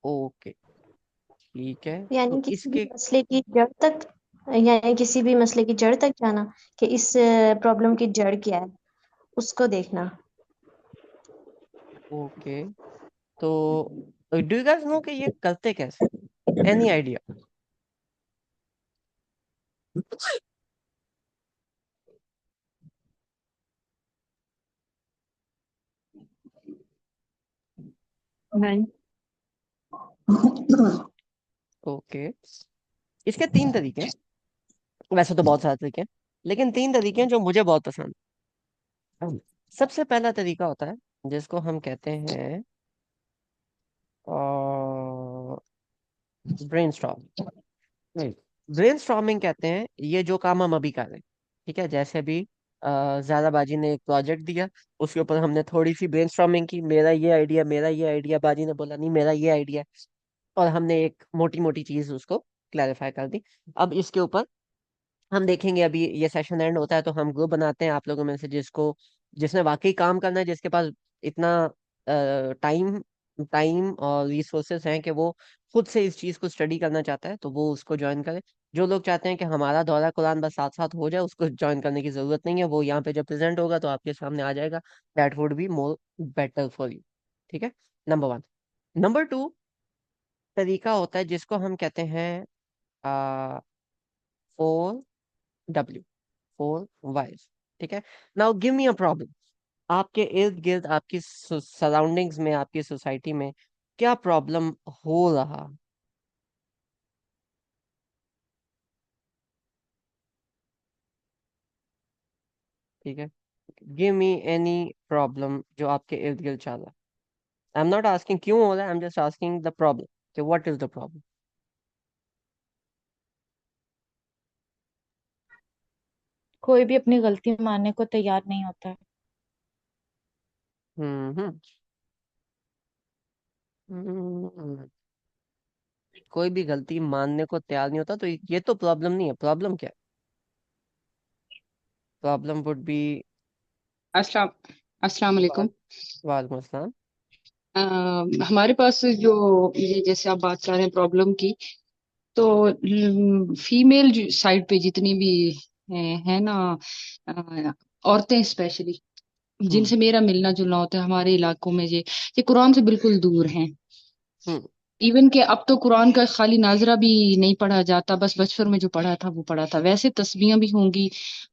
ओके, ठीक है। यानी तो किसी भी इसके मसले की जड़ तक, यानी किसी भी मसले की जड़ तक जाना, कि इस प्रॉब्लम की जड़ क्या है, उसको देखना। ओके, तो डू यू गाइस नो कि ये करते कैसे, एनी आइडिया? नहीं। ओके, इसके तीन तरीके हैं। वैसे तो बहुत सारे तरीके हैं, लेकिन तीन तरीके हैं जो मुझे बहुत पसंद हैं। सबसे पहला तरीका होता है जिसको हम कहते हैं ब्रेनस्टॉर्म। नहीं, ब्रेनस्टॉर्मिंग कहते हैं ये जो काम हम अभी कर रहे हैं। ठीक है, जैसे अभी ज़ारा बाजी ने एक प्रोजेक्ट दिया, उसके ऊपर हमने थोड़ी सी ब्रेनस्टॉर्मिंग की, मेरा ये आइडिया, मेरा ये आइडिया, बाजी ने बोला नहीं मेरा ये आइडिया, और हमने एक मोटी मोटी चीज उसको क्लैरिफाई कर दी। अब इसके ऊपर हम देखेंगे, अभी ये सेशन एंड होता है तो हम ग्रुप बनाते हैं आप लोगों में से जिसने वाकई काम करना है, जिसके पास इतना टाइम टाइम और रिसोर्सेस हैं कि वो खुद से इस चीज को स्टडी करना चाहता है, तो वो उसको ज्वाइन करे। जो लोग चाहते हैं कि हमारा दौरा कुरान बस साथ साथ हो जाए, उसको ज्वाइन करने की जरूरत नहीं है, वो यहाँ पे जब प्रेजेंट होगा तो आपके सामने आ जाएगा। That would be more better for you. ठीक है, नंबर वन। नंबर टू तरीका होता है जिसको हम कहते हैं 4W, 4 Ys। ठीक है, now give me a problem. आपके इर्द गिर्द, आपकी सराउंडिंग्स में, आपकी सोसाइटी में क्या प्रॉब्लम हो रहा? ठीक है, गिव मी एनी प्रॉब्लम जो आपके इर्द गिर्द चल रहा आई एम नॉट आस्किंग क्यों हो रहा है, I am just asking the problem, कि व्हाट इज द प्रॉब्लम। कोई भी अपनी गलती मानने को तैयार नहीं होता है। हम्म। हम्म। कोई भी गलती मानने को तैयार नहीं होता, तो ये तो प्रॉब्लम नहीं है। प्रॉब्लम क्या है? Problem would be. अस्सलाम अस्सलाम वालेकुम। वालेकुम अस्सलाम। हमारे पास जो ये जैसे आप बात कर रहे हैं प्रॉब्लम की, तो फीमेल साइड पे जितनी भी है ना, अ, औरतें स्पेशली हम्म। जिनसे मेरा मिलना जुलना होता है हमारे इलाकों में, ये कुरान से बिल्कुल दूर हैं। हम्म। इवन के अब तो कुरान का खाली नाजरा भी नहीं पढ़ा जाता, बस बचपन में जो पढ़ा था वो पढ़ा था। वैसे तस्बीहें भी होंगी,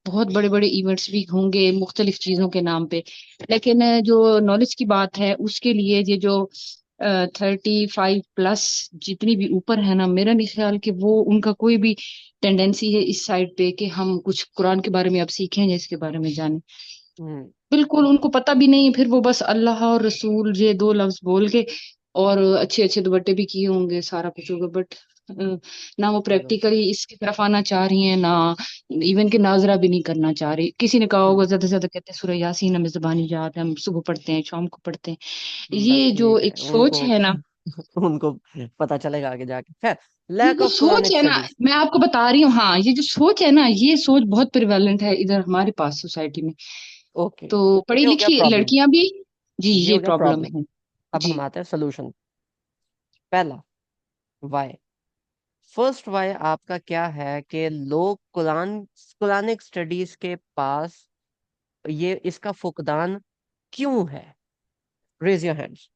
बहुत बड़े बड़े इवेंट्स भी होंगे मुख्तलिफ चीजों के नाम पे, लेकिन जो नॉलेज की बात है उसके लिए ये जो 35 प्लस जितनी भी ऊपर है ना, मेरा नहीं ख्याल कि वो उनका कोई भी टेंडेंसी है इस साइड पे कि हम कुछ कुरान के बारे में अब सीखें या इसके बारे में जानें। हम्म। बिल्कुल उनको पता भी नहीं, फिर वो बस अल्लाह और रसूल ये दो लफ्ज बोल के, और अच्छे अच्छे दुपट्टे भी किए होंगे, सारा कुछ होगा, बट ना वो चलो। प्रैक्टिकली इसकी तरफ आना चाह रही हैं, ना इवन के नाजरा भी नहीं करना चाह रही। किसी ने कहा होगा हम्म। ज्यादा से ज्यादा कहते हैं सूरह यासीन हमें ज़बानी याद है, हम सुबह पढ़ते हैं शाम को पढ़ते हैं। बस ये जो ठीक है एक उनको। सोच है ना, उनको पता चलेगा आगे जाके। खैर, ये लैक जो ऑफ सोच कुरानिक है ना, स्टडीज। मैं आपको बता रही हूँ, हाँ ये जो सोच है ना, ये सोच बहुत प्रिवेलेंट है इधर हमारे पास सोसाइटी में। ओके, तो ये पढ़ी हो गया लिखी प्रॉब्लम। लड़कियां भी, जी ये ये हो गया प्रॉब्लम प्रॉब्लम। है। अब जी। हम आते हैं सोल्यूशन। पहला, वाई। फर्स्ट वाई आपका क्या है कि लोग कुरानिक स्टडीज के पास ये इसका फुकदान क्यों है? Raise your hands.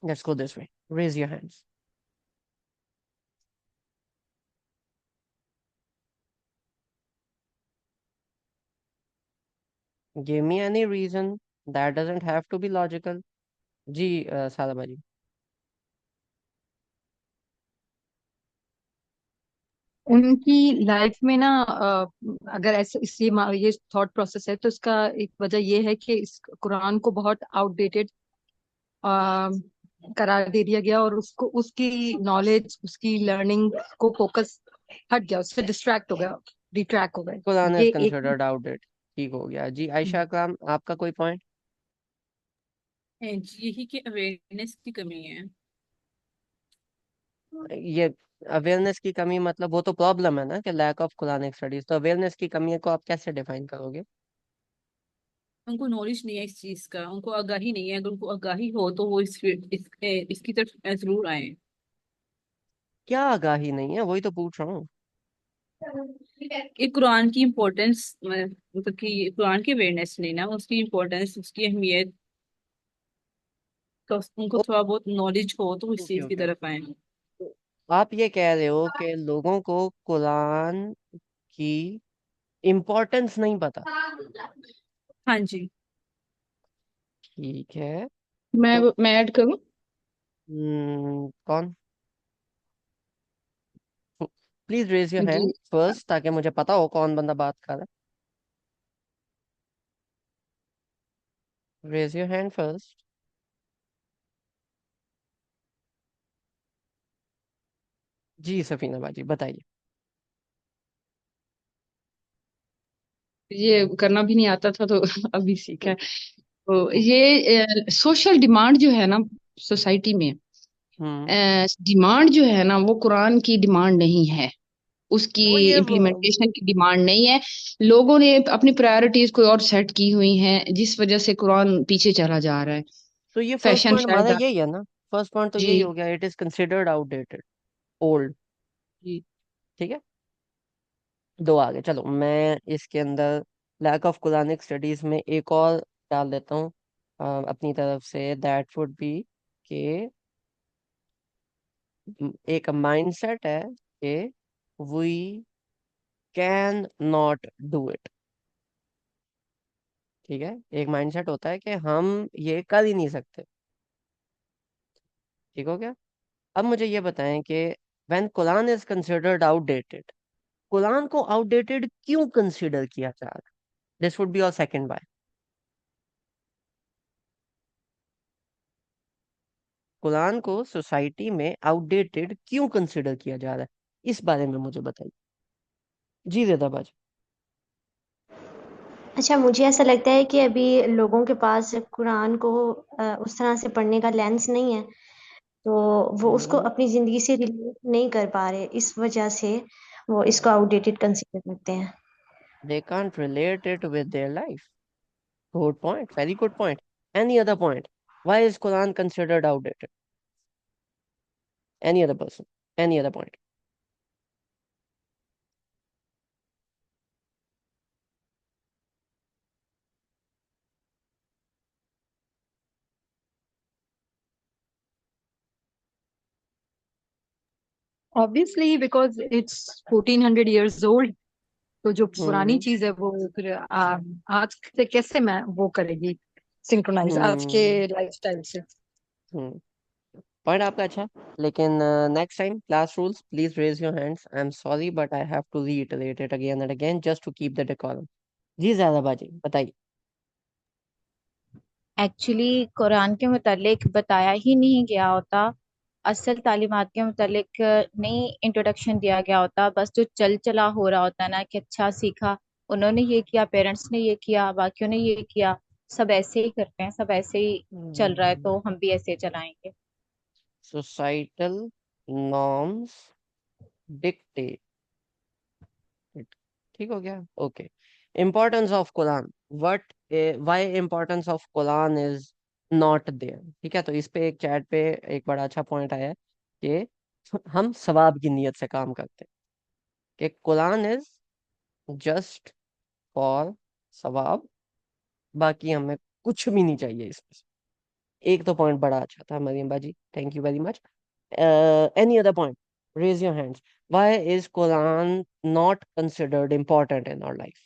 Let's go this way. Raise your hands. Give me any reason, that doesn't have to be logical. जी सादा भाई। उनकी लाइफ में ना अगर ऐसे इसी ये थॉट प्रोसेस है तो इसका एक वजह ये है कि इस कुरान को बहुत आउटडेटेड करार दे दिया गया, और उसको उसकी नॉलेज उसकी लर्निंग को फोकस हट गया, उससे डिस्ट्रैक्ट हो गया, डिट्रैक्ट हो गए। कुरान इज ये एक। Considered outdated. ठीक हो गया जी। आयशा अकराम, आपका कोई पॉइंट? यही कि अवेयरनेस की कमी है। ये अवेयरनेस की कमी मतलब वो तो प्रॉब्लम है ना, कि लैक ऑफ कुरानिक स्टडीज। तो अवेयरनेस की कमी को आप कैसे डिफाइन करोगे? उनको नॉलेज नहीं है इस चीज का, उनको आगाही नहीं है। अगर उनको आगाही हो तो वो इसकी तरफ जरूर आए। क्या आगाही नहीं है, वही तो पूछ रहा हूँ। कि कुरान की इम्पोर्टेंस, मतलब कि कुरान की अवेयरनेस नहीं ना, उसकी इम्पोर्टेंस, उसकी अहमियत का उनको थोड़ा बहुत नॉलेज हो तो वो इस ओके चीज की ओके। तरफ आए। तो आप ये कह रहे हो कि लोगों को कुरान की इम्पोर्टेंस नहीं पता। हाँ जी। ठीक है। मैं तो मैं ऐड करूं? कौन? प्लीज रेज योर जी। हैंड फर्स्ट, ताकि मुझे पता हो कौन बंदा बात कर रहा है। Raise your hand first. जी सफीना बाजी, बताइए। ये करना भी नहीं आता था तो अभी सीखा है। तो ये सोशल डिमांड जो है ना सोसाइटी में, हम्म। डिमांड जो है ना वो कुरान की डिमांड नहीं है, उसकी वो ये इम्प्लीमेंटेशन की डिमांड नहीं है। लोगों ने अपनी प्रायोरिटीज कोई और सेट की हुई हैं, जिस वजह से कुरान पीछे चला जा रहा है। तो ये फर्स्ट फैशन पॉइंट हमारा शायद यही है ना। फर्स्ट पॉइंट तो यही जी। हो गया, it is considered outdated, old. जी। ठीक है। दो आगे चलो, मैं इसके अंदर लैक ऑफ कुरानिक स्टडीज में एक और डाल देता हूँ अपनी तरफ से। दैट वुड बी कि एक माइंडसेट है कि we cannot do it. ठीक है, एक माइंडसेट होता है कि हम ये कर ही नहीं सकते। ठीक हो गया। अब मुझे ये बताएं कि when Quran is considered outdated, Quran को आउटडेटेड क्यों कंसिडर किया जा रहा है? This would be your second by. Quran को सोसाइटी में आउटडेटेड क्यों कंसिडर किया जा रहा है, इस बारे में मुझे बताइए। जी रिदाबाज। अच्छा, मुझे ऐसा लगता है कि अभी लोगों के पास कुरान को उस तरह से पढ़ने का लेंस नहीं है, तो वो उसको हम्म। अपनी जिंदगी से रिलेट नहीं कर पा रहे, इस वजह से वो इसको आउटडेटेड कंसीडर करते हैं। They can't relate it with their life. Good point. Very good point. Any other point? Why is Quran considered outdated? Any other person? Any other point? Obviously because it's 1400 years old। तो जो पुरानी हम्म। चीज है वो फिर आज से कैसे मैं वो करेगी सिंक्रोनाइज आज के हम्म। लाइफस्टाइल से। हम्म। पॉइंट आपका अच्छा, लेकिन next time class rules please raise your hands. I am sorry but I have to reiterate it again and again just to keep the decorum. जी ज्यादा बाजी बताइए। एक्चुअली कुरान के मुतालिक बताया ही नहीं गया होता, असल तालीमात के मुतालिक नहीं इंट्रोडक्शन दिया गया होता, बस जो चल चला हो रहा होता ना कि अच्छा सीखा, उन्होंने ये किया, पेरेंट्स ने ये किया, बाकियों ने ये किया, सब ऐसे ही करते हैं, सब ऐसे ही चल रहा है तो हम भी ऐसे चलाएंगे। Societal norms dictate. ठीक हो गया, okay. Importance of Quran, what, why importance of Quran is not there. ठीक है, तो इस पे एक चैट पे एक बड़ा अच्छा पॉइंट आया है कि हम सवाब की नीयत से काम करते हैं, कि कुरान इज जस्ट फॉर सवाब, बाकी हमें कुछ भी नहीं चाहिए इसमें से। एक तो पॉइंट बड़ा अच्छा था Mariam Baji, thank you very much. Any other point? Raise your hands. Why is Quran not considered important in our life?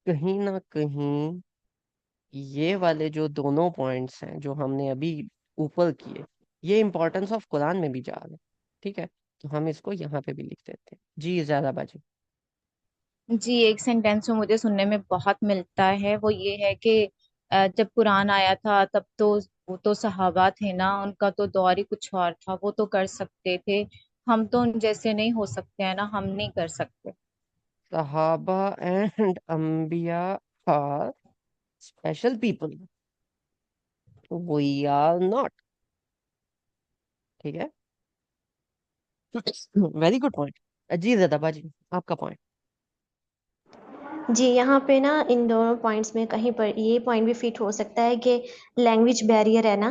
कहीं ना कहीं ये वाले जो दोनों पॉइंट्स हैं जो हमने अभी ऊपर किए, ये इंपॉर्टेंस ऑफ कुरान में भी जा रहे हैं। ठीक है, तो हम इसको यहाँ पे भी लिख देते हैं। जी ज्यादा बाजी। जी, एक सेंटेंस जो मुझे सुनने में बहुत मिलता है वो ये है कि जब कुरान आया था तब तो वो तो सहाबा थे ना, उनका तो दौर ही कुछ और था, वो तो कर सकते थे, हम तो उन जैसे नहीं हो सकते हैं ना, हम नहीं कर सकते। सहाबा एंड अंबिया are special people, we are not. ठीक है, वेरी गुड पॉइंट। जी ज्यादा बाजी, आपका पॉइंट। जी, यहाँ पे ना इन दोनों पॉइंट्स में कहीं पर ये पॉइंट भी फिट हो सकता है कि लैंग्वेज बैरियर है ना,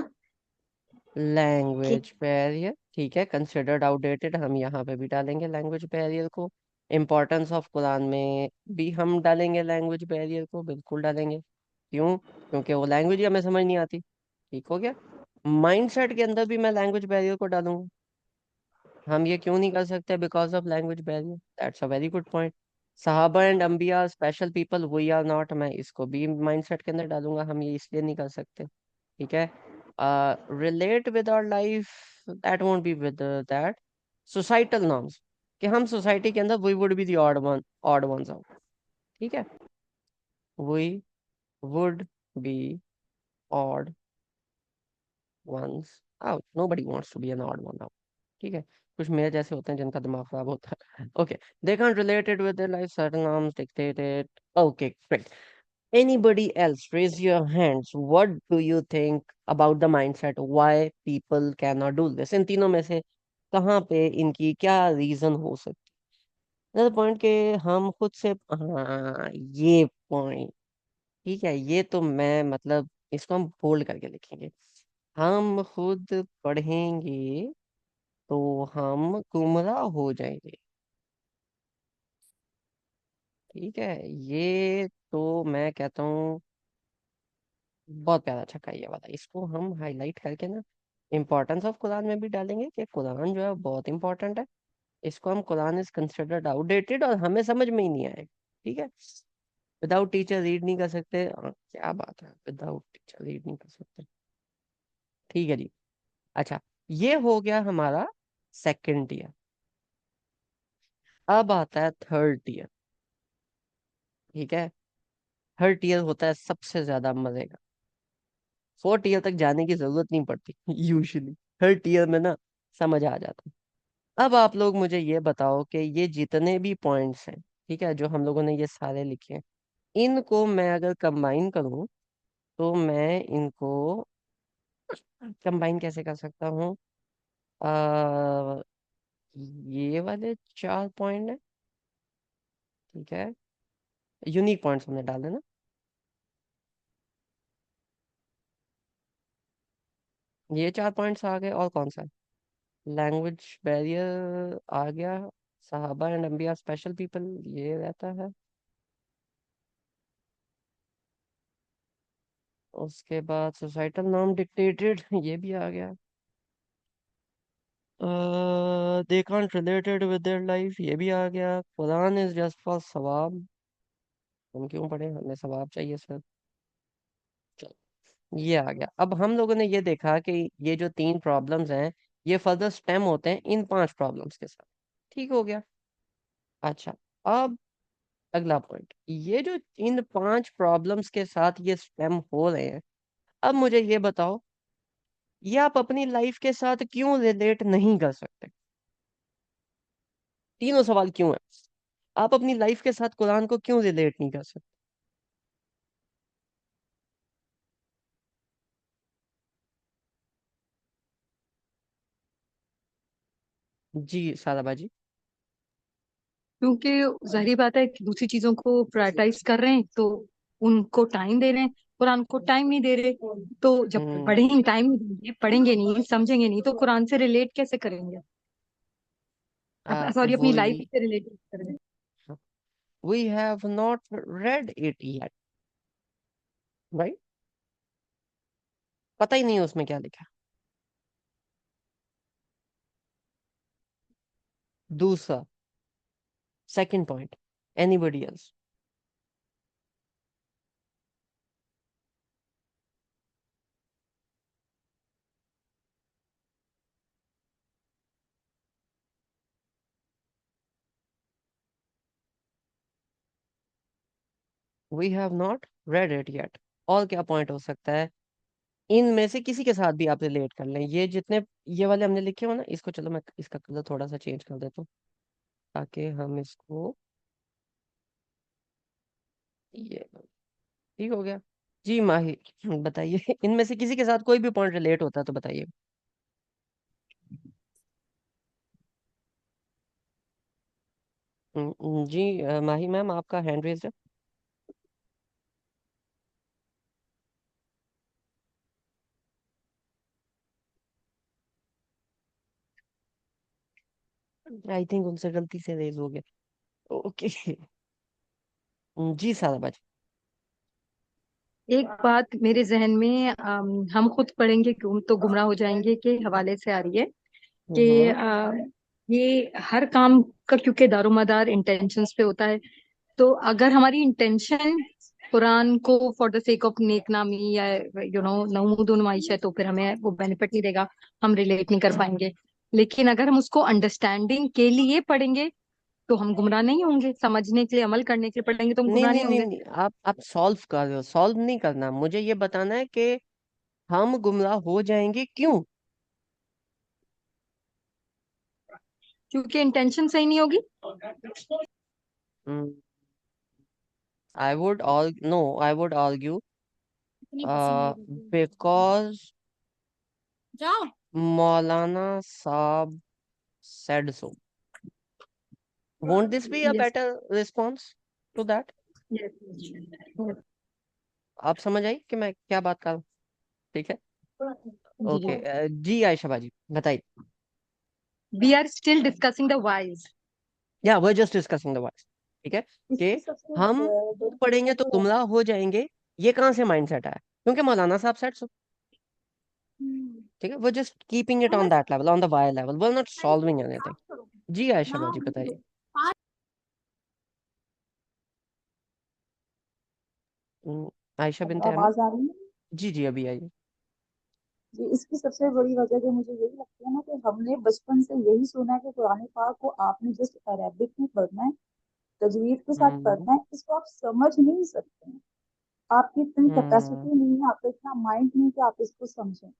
कि लैंग्वेज बैरियर, ठीक है, कंसिडर्ड आउटडेटेड, हम यहाँ पे भी डालेंगे लैंग्वेज बैरियर को। इम्पोर्टेंस ऑफ कुरान में भी हम डालेंगे लैंग्वेज बैरियर को, बिल्कुल डालेंगे। क्यों? क्योंकि वो लैंग्वेज ही हमें समझ नहीं आती। ठीक हो गया। माइंडसेट के अंदर भी मैं लैंग्वेज बैरियर को डालूंगा। हम ये क्यों नहीं कर सकते? Because of language barrier, that's a very good point. साहबा एंड अंबिया special people, we are not, मैं इसको भी माइंडसेट के अंदर डालूंगा, हम ये इसलिए नहीं कर सकते। ठीक है। Relate with our life, that won't be with that. Societal norms, कि हम सोसाइटी के अंदर we would be the odd ones out. ठीक है, we would be odd ones out, nobody wants to be an odd one out. ठीक है, कुछ मेरे जैसे होते हैं जिनका दिमाग खराब होता है। Okay, they can't relate it with their life, certain norms dictated. Okay great. Anybody else, raise your hands. What do you think about the mindset? Why people cannot do this? इन तीनों में से कहाँ पे इनकी क्या रीजन हो सकती है? पॉइंट के हम खुद से, हाँ ये पॉइंट, ठीक है, ये तो मैं मतलब इसको हम बोल्ड करके लिखेंगे। हम खुद पढ़ेंगे तो हम गुमराह हो जाएंगे। ठीक है, ये तो मैं कहता हूँ बहुत प्यारा छक्का ये वाला, इसको हम हाईलाइट करके ना इम्पोर्टेंस ऑफ कुरान में भी डालेंगे कि कुरान जो है बहुत इंपॉर्टेंट है। इसको हम कुरान इज कंसिडर्ड आउटडेटेड और हमें समझ में ही नहीं आएगा। ठीक है, विदाउट टीचर रीड नहीं कर सकते, क्या बात है, विदाउट टीचर रीड नहीं कर सकते। ठीक है जी। अच्छा, ये हो गया हमारा सेकंड ईयर। अब आता है थर्ड ईयर। ठीक है, थर्ड ईयर होता है सबसे ज्यादा मजे का। फोर्थ ईयर तक जाने की जरूरत नहीं पड़ती यूजुअली, थर्ड ईयर में ना समझ आ जाता है। अब आप लोग मुझे ये बताओ कि ये जितने भी पॉइंट्स हैं, ठीक है, जो हम लोगों ने ये सारे लिखे हैं, इनको मैं अगर कंबाइन करूं तो मैं इनको कंबाइन कैसे कर सकता हूँ? आ, ये वाले 4 पॉइंट है, ठीक है, यूनिक पॉइंट्स हमने डाले ना। ये 4 पॉइंट्स आ गए, और कौन सा? लैंग्वेज बैरियर आ गया, सहाबा एंड अंबिया स्पेशल पीपल ये रहता है। उसके बाद सोसाइटल नॉर्म डिक्टेटेड ये भी आ गया। They can't related with their life ये भी आ गया। कुरान इज जस्ट फॉर सवाब, हम क्यों पढ़े, हमें सवाब चाहिए सर। चलो ये आ गया। अब हम लोगों ने ये देखा कि ये जो 3 प्रॉब्लम्स हैं ये फर्दर स्टेम होते हैं इन 5 प्रॉब्लम्स के साथ, ठीक हो गया। अच्छा, अब अगला पॉइंट, ये जो इन 5 प्रॉब्लम्स के साथ ये स्टेम हो रहे हैं, अब मुझे ये बताओ, ये आप अपनी लाइफ के साथ क्यों रिलेट नहीं कर सकते? तीनों सवाल क्यों है? आप अपनी लाइफ के साथ कुरान को क्यों रिलेट नहीं कर सकते? जी सारा बाजी। क्योंकि जाहिर बात है कि दूसरी चीजों को प्रायोरिटाइज कर रहे हैं, तो उनको टाइम दे रहे हैं, कुरान को टाइम नहीं दे रहे। तो जब हम्म, पढ़ेंगे, टाइम नहीं देंगे, पढ़ेंगे नहीं, समझेंगे नहीं, तो कुरान से रिलेट कैसे करेंगे? सॉरी, अपनी लाइफ वही, से रिलेट करेंगे। We have not read it yet, right? पता ही नहीं है उसमें क्या लिखा। दूसरा, second point, anybody else? We have not read it yet. और क्या पॉइंट हो सकता है? इनमें से किसी के साथ भी आप रिलेट कर लें, ये जितने ये वाले हमने लिखे हो ना, इसको चलो मैं इसका कलर थोड़ा सा चेंज कर देता हूँ ताकि हम इसको, ये ठीक हो गया। जी माही, बताइए इनमें से किसी के साथ कोई भी पॉइंट रिलेट होता है तो बताइए। जी माही मैम, आपका हैंड रेज है। आई थिंक उनसे गलती से रेज हो गया। ओके जी सारा बाजी। एक बात मेरे जहन में हम खुद पढ़ेंगे तो गुमराह हो जाएंगे के हवाले से आ रही है कि हम्म, ये हर काम का क्योंकि दारोमदार इंटेंशंस पे होता है। तो अगर हमारी इंटेंशन कुरान को for the sake of neck नामी या नमूदुन माइश है, तो फिर हमें वो बेनिफिट नहीं देगा, हम रिलेट नहीं कर पाएंगे। लेकिन अगर हम उसको अंडरस्टैंडिंग के लिए पढ़ेंगे तो हम गुमराह नहीं होंगे। समझने के लिए, अमल करने के लिए पढ़ेंगे तो हम नहीं गुमराह नहीं नहीं नहीं होंगे। नहीं, आप सॉल्व कर रहे हो, सॉल्व नहीं करना, मुझे ये बताना है कि हम गुमराह हो जाएंगे क्यों? क्योंकि इंटेंशन सही नहीं होगी। I would all know, I would argue because जाओ। मौलाना साहब said so. Won't this be a yes, better response to that? Yes. आप समझ आई कि मैं क्या बात कर रहा हूँ? ठीक है, जी, ओके। जी आयशा बाजी बताइए। We are still discussing the ways. Yeah we're just discussing the words, ठीक है, कि हम खूब पढ़ेंगे तो गुमराह हो जाएंगे, ये कहाँ से माइंडसेट आया? क्योंकि मौलाना साहब सेड सो, ठीक है, वो just keeping it on that level, on the wire level, वो नॉट सॉल्विंग एनीथिंग। जी आयशा बाजी बताइए। हम्म, आयशा अब बिनते अहमद। आवाज आ रही है? जी जी अभी आइए। जी, इसकी सबसे बड़ी वजह जो मुझे यही लगती है ना, कि हमने बचपन से यही सुना है कि कुरान पाक को आपने जस्ट अरेबिक में पढ़ना है, तजवीद के साथ हम्म पढ़ना है, इसको आप समझ नहीं सकते हैं। आपकी इतनी हम्म। कैपेसिटी नहीं है, आपका इतना माइंड नहीं कि आप इसको समझें।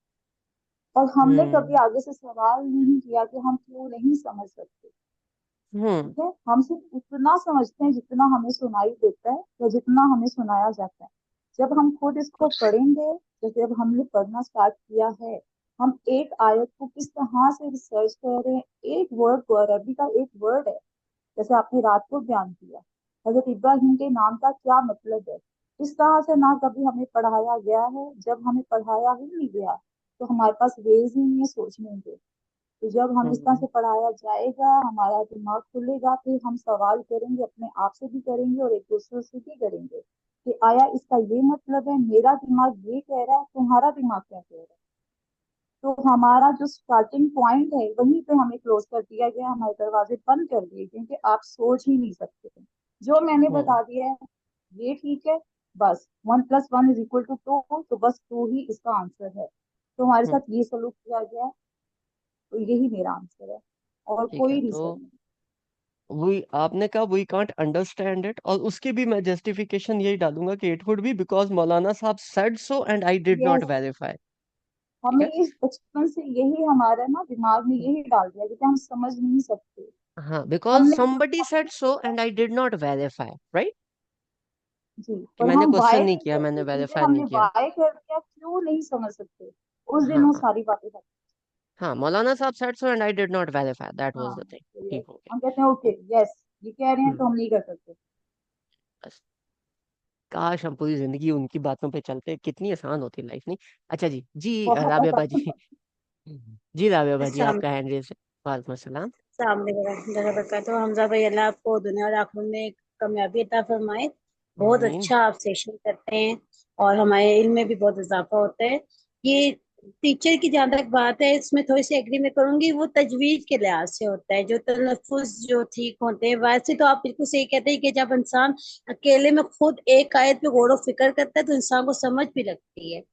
और हमने कभी हम्म। आगे से सवाल नहीं किया कि हम क्यों नहीं समझ सकते। हम्म। ठीक है, हम सिर्फ उतना समझते हैं जितना हमें सुनाई देता है या जितना हमें सुनाया जाता है। जब हम खुद इसको पढ़ेंगे, जैसे अब हमने पढ़ना स्टार्ट किया है, हम एक आयत को किस तरह से रिसर्च कर रहे हैं, एक वर्ड को, अरबी का एक वर्ड है, जैसे आपने रात को बयान किया हजरत इब्राहिम के नाम का क्या मतलब है, इस तरह से ना कभी हमें पढ़ाया गया है। जब हमें पढ़ाया ही नहीं गया तो हमारे पास वेज ही नहीं है सोचने के। तो जब हम इस तरह हम्म। से पढ़ाया जाएगा, हमारा दिमाग खुलेगा, फिर हम सवाल करेंगे, अपने आप से भी करेंगे और एक दूसरे से भी करेंगे कि आया इसका ये मतलब है, मेरा दिमाग ये कह रहा है, तुम्हारा दिमाग क्या कह रहा है। तो हमारा जो स्टार्टिंग पॉइंट है वहीं पे हमें क्लोज कर दिया गया, हमारे दरवाजे बंद कर दिए गए कि आप सोच ही नहीं सकते। जो मैंने हम्म। बता दिया है ये ठीक है, बस 1+1=2, तो बस 2 ही इसका आंसर है। तो हमारे हम्म। साथ ये सलूक किया गया, तो यही मेरा आंसर है और ठीक है, कोई तो रीजन नहीं। वी आपने कहा वी कांट अंडरस्टैंड इट, और उसकी भी मैं जस्टिफिकेशन यही डालूंगा कि इट वुड बी बिकॉज मौलाना साहब said so and I did not yes, verify. ठीक हमें है। इस बचपन से यही हमारा ना दिमाग में यही डाल दिया कि हम समझ नहीं सकते। हाँ, बिकॉज हमने somebody said so and I did not verify, right? जी, कि और मैंने हम क्वेश्चन वाई नहीं नहीं किया, मैंने करते, क्योंकि वेरीफाई नहीं हमने किया। वाई कर दिया, क्यों नहीं समझ सकते उस दिन वो हाँ। सारी बातें खत्म। हाँ, मौलाना साहब said so and I did not verify, that was हाँ, the thing। तो yes, ठीक हो हम कहते हैं गया। ओके, यस ये कह रहे हैं हम्म। तो हम नहीं कर सकते। बस, काश हम पूरी जिंदगी उनकी बातों पे चलते, कितनी आसान होती लाइफ, नहीं? अच्छा जी, बहुत राबिया आसान। बाजी। जी राबिया बाजी, अस्सलाम आपका हैंड रेस है। वालेकुम अस्सलाम। तो हमजा भाई, अल्लाह आपको दुनिया और आखिरत में कामयाबी अता फरमाए। बहुत आमीन। अच्छा आप सेशन करते हैं और हमारे इल्म में भी बहुत इजाफा होता है। ये टीचर की जहाँ तक बात है, इसमें थोड़ी सी एग्री मैं करूंगी। वो तजवीज के लिहाज से होता है, जो तलफ्फुज जो ठीक होते हैं। वैसे तो आप बिल्कुल सही कहते हैं कि जब इंसान अकेले में खुद एक आयत पे गौर व फिक्र करता है तो इंसान को समझ भी लगती है।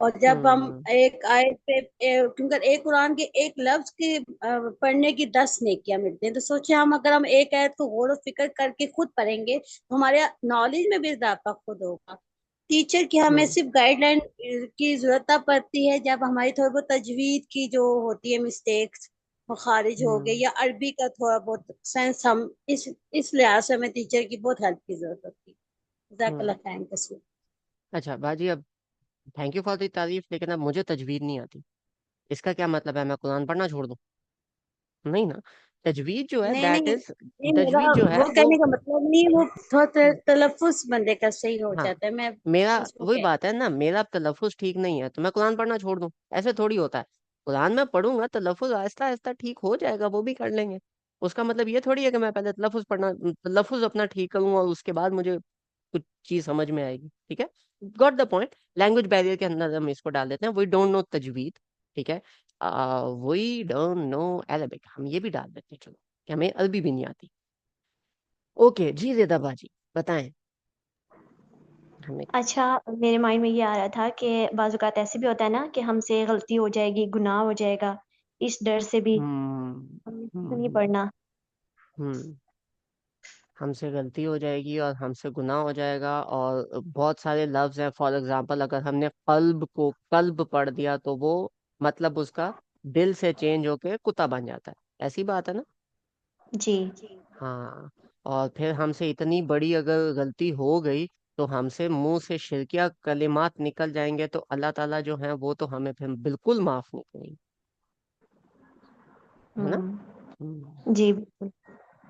और जब हम हम्म। एक आयत पे क्योंकि एक कुरान के एक लफ्ज के पढ़ने की 10 नेकियां मिलती हैं, तो सोचिए हम अगर हम एक आयत को गौर व फिक्र करके खुद पढ़ेंगे तो हमारे नॉलेज में भी इजाफा खुद होगा। टीचर की हमें हम्म। सिर्फ गाइडलाइन की जरूरत तब पड़ती है जब हमारी थोड़ी बहुत तजवीद की जो होती है मिस्टेक्स वो खारिज हो गई, हम्म। या अरबी का थोड़ा बहुत सेंस हम इस लिहाज से हमें टीचर की बहुत हेल्प की जरूरत होती है। जज़ाकल्लाह हम्म। खैर कसीर। अच्छा बाजी, अब थैंक यू फॉर द तारीफ, लेकिन अब मुझे तजवीद नहीं आती। इसका क्या मतलब है, मैं कुरान पढ़ना छोड़ दूं? नहीं ना। तजवीद जो है नहीं दैट नहीं इज, नहीं, मेरा तजवीद जो है वो वो, कहने का मतलब नहीं, वो थोड़ा तलफ्फुज बंदे का सही हो हाँ, जाता है, मैं मेरा उसको वही कह रही बात है ना, मेरा तलफ़ुज़ ठीक नहीं है तो मैं कुरान पढ़ना छोड़ दूं? ऐसे थोड़ी होता है। कुरान में पढ़ूंगा, तलफ़ुज़ आहिस्ता आहिस्ता ठीक हो जाएगा, वो भी कर लेंगे। उसका मतलब ये थोड़ी है कि मैं पहले तलफ़ुज़ अपना ठीक करूंगा और उसके बाद मुझे कुछ चीज समझ में आएगी। ठीक है, got the point. Language barrier के अंदर हम इसको डाल देते हैं, वी डोंट नो तजवीद। ठीक है, वी डोंट नो अरबिक, हम ये भी डाल देते हैं, चलो कि हमें अरबी भी नहीं आती। ओके जी, जेदा बाजी बताएं हमें। अच्छा, मेरे माइंड में ये आ रहा था कि बाज़ औक़ात ऐसे भी होता है ना कि हमसे गलती हो जाएगी, गुनाह हो जाएगा, इस डर से भी हम्म। हमने नहीं हम्म। पढ़ना। हम्म। हमसे गलती हो जाएगी और हमसे गुनाह हो जाएगा, और बहुत सारे लफ्ज हैं, फॉर एग्जांपल अगर हमने कल्ब को कल्ब पढ़ दिया तो वो मतलब उसका दिल से चेंज होके कुत्ता बन जाता है, ऐसी बात है ना? जी। हाँ। और फिर हमसे इतनी बड़ी अगर गलती हो गई तो हमसे मुंह से शिरकिया कलिमात निकल जाएंगे तो अल्लाह ताला जो है वो तो हमें फिर बिल्कुल माफ नहीं करेंगे, है ना? जी, बिल्कुल।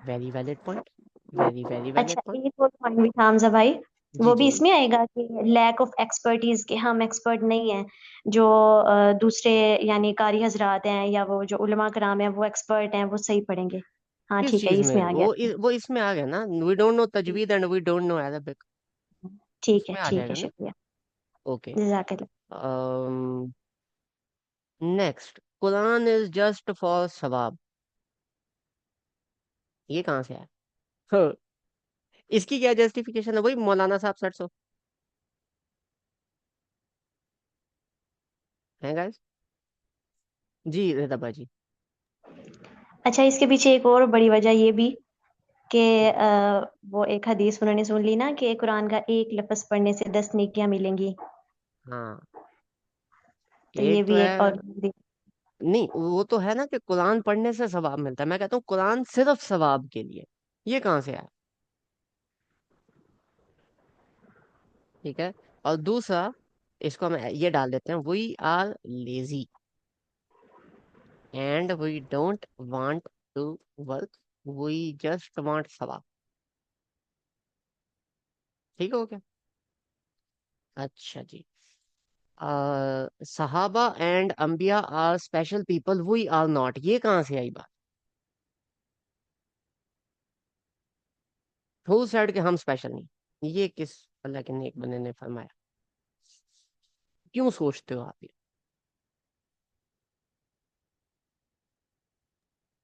Very valid point, very very valid अच्छा, पॉइंट। एक और पॉइंट भी था हमजा भाई, जी वो भी जी। इसमें आएगा कि लैक ऑफ एक्सपर्टीज, कि हम एक्सपर्ट नहीं हैं। जो दूसरे यानी कारी हजरात हैं या वो जो उलमा कराम हैं वो एक्सपर्ट हैं, वो सही पढ़ेंगे। हाँ किस ठीक है, चीज इसमें में? आ गया। वो इसमें आ गया ना, वी डोंट नो तजवीद and we don't know Arabic, उसमें आ ठीक है, जाएगा ना। शुक्रिया। ओके। जज़ाकल्लाह। Next, Quran is just for सवाब, ये कहाँ से आया? हाँ, इसकी क्या जस्टिफिकेशन है? वही मौलाना साहब 700 है गाइस। जी रिदा बाजी। अच्छा, इसके पीछे एक और बड़ी वजह ये भी कि वो एक हदीस उन्होंने सुन ली ना कि कुरान का एक लफ्ज पढ़ने से 10 नेकियां मिलेंगी। हाँ, तो ये एक तो भी है। एक और नहीं, वो तो है ना कि कुरान पढ़ने से सवाब मिलता है, मैं कहता हूँ कुरान सिर्फ सवाब के लिए, ये कहाँ से आया? ठीक है। और दूसरा, इसको हम ये डाल देते हैं, we are lazy and we don't want to work, we just want सवाब। ठीक हो गया? अच्छा जी। सहाबा एंड अंबिया are special people, we are not, ये कहाँ से आई बात? हु सेड कि हम स्पेशल नहीं? ये किस अल्लाह के नेक बंदे ने फरमाया? क्यों सोचते हो आप ये?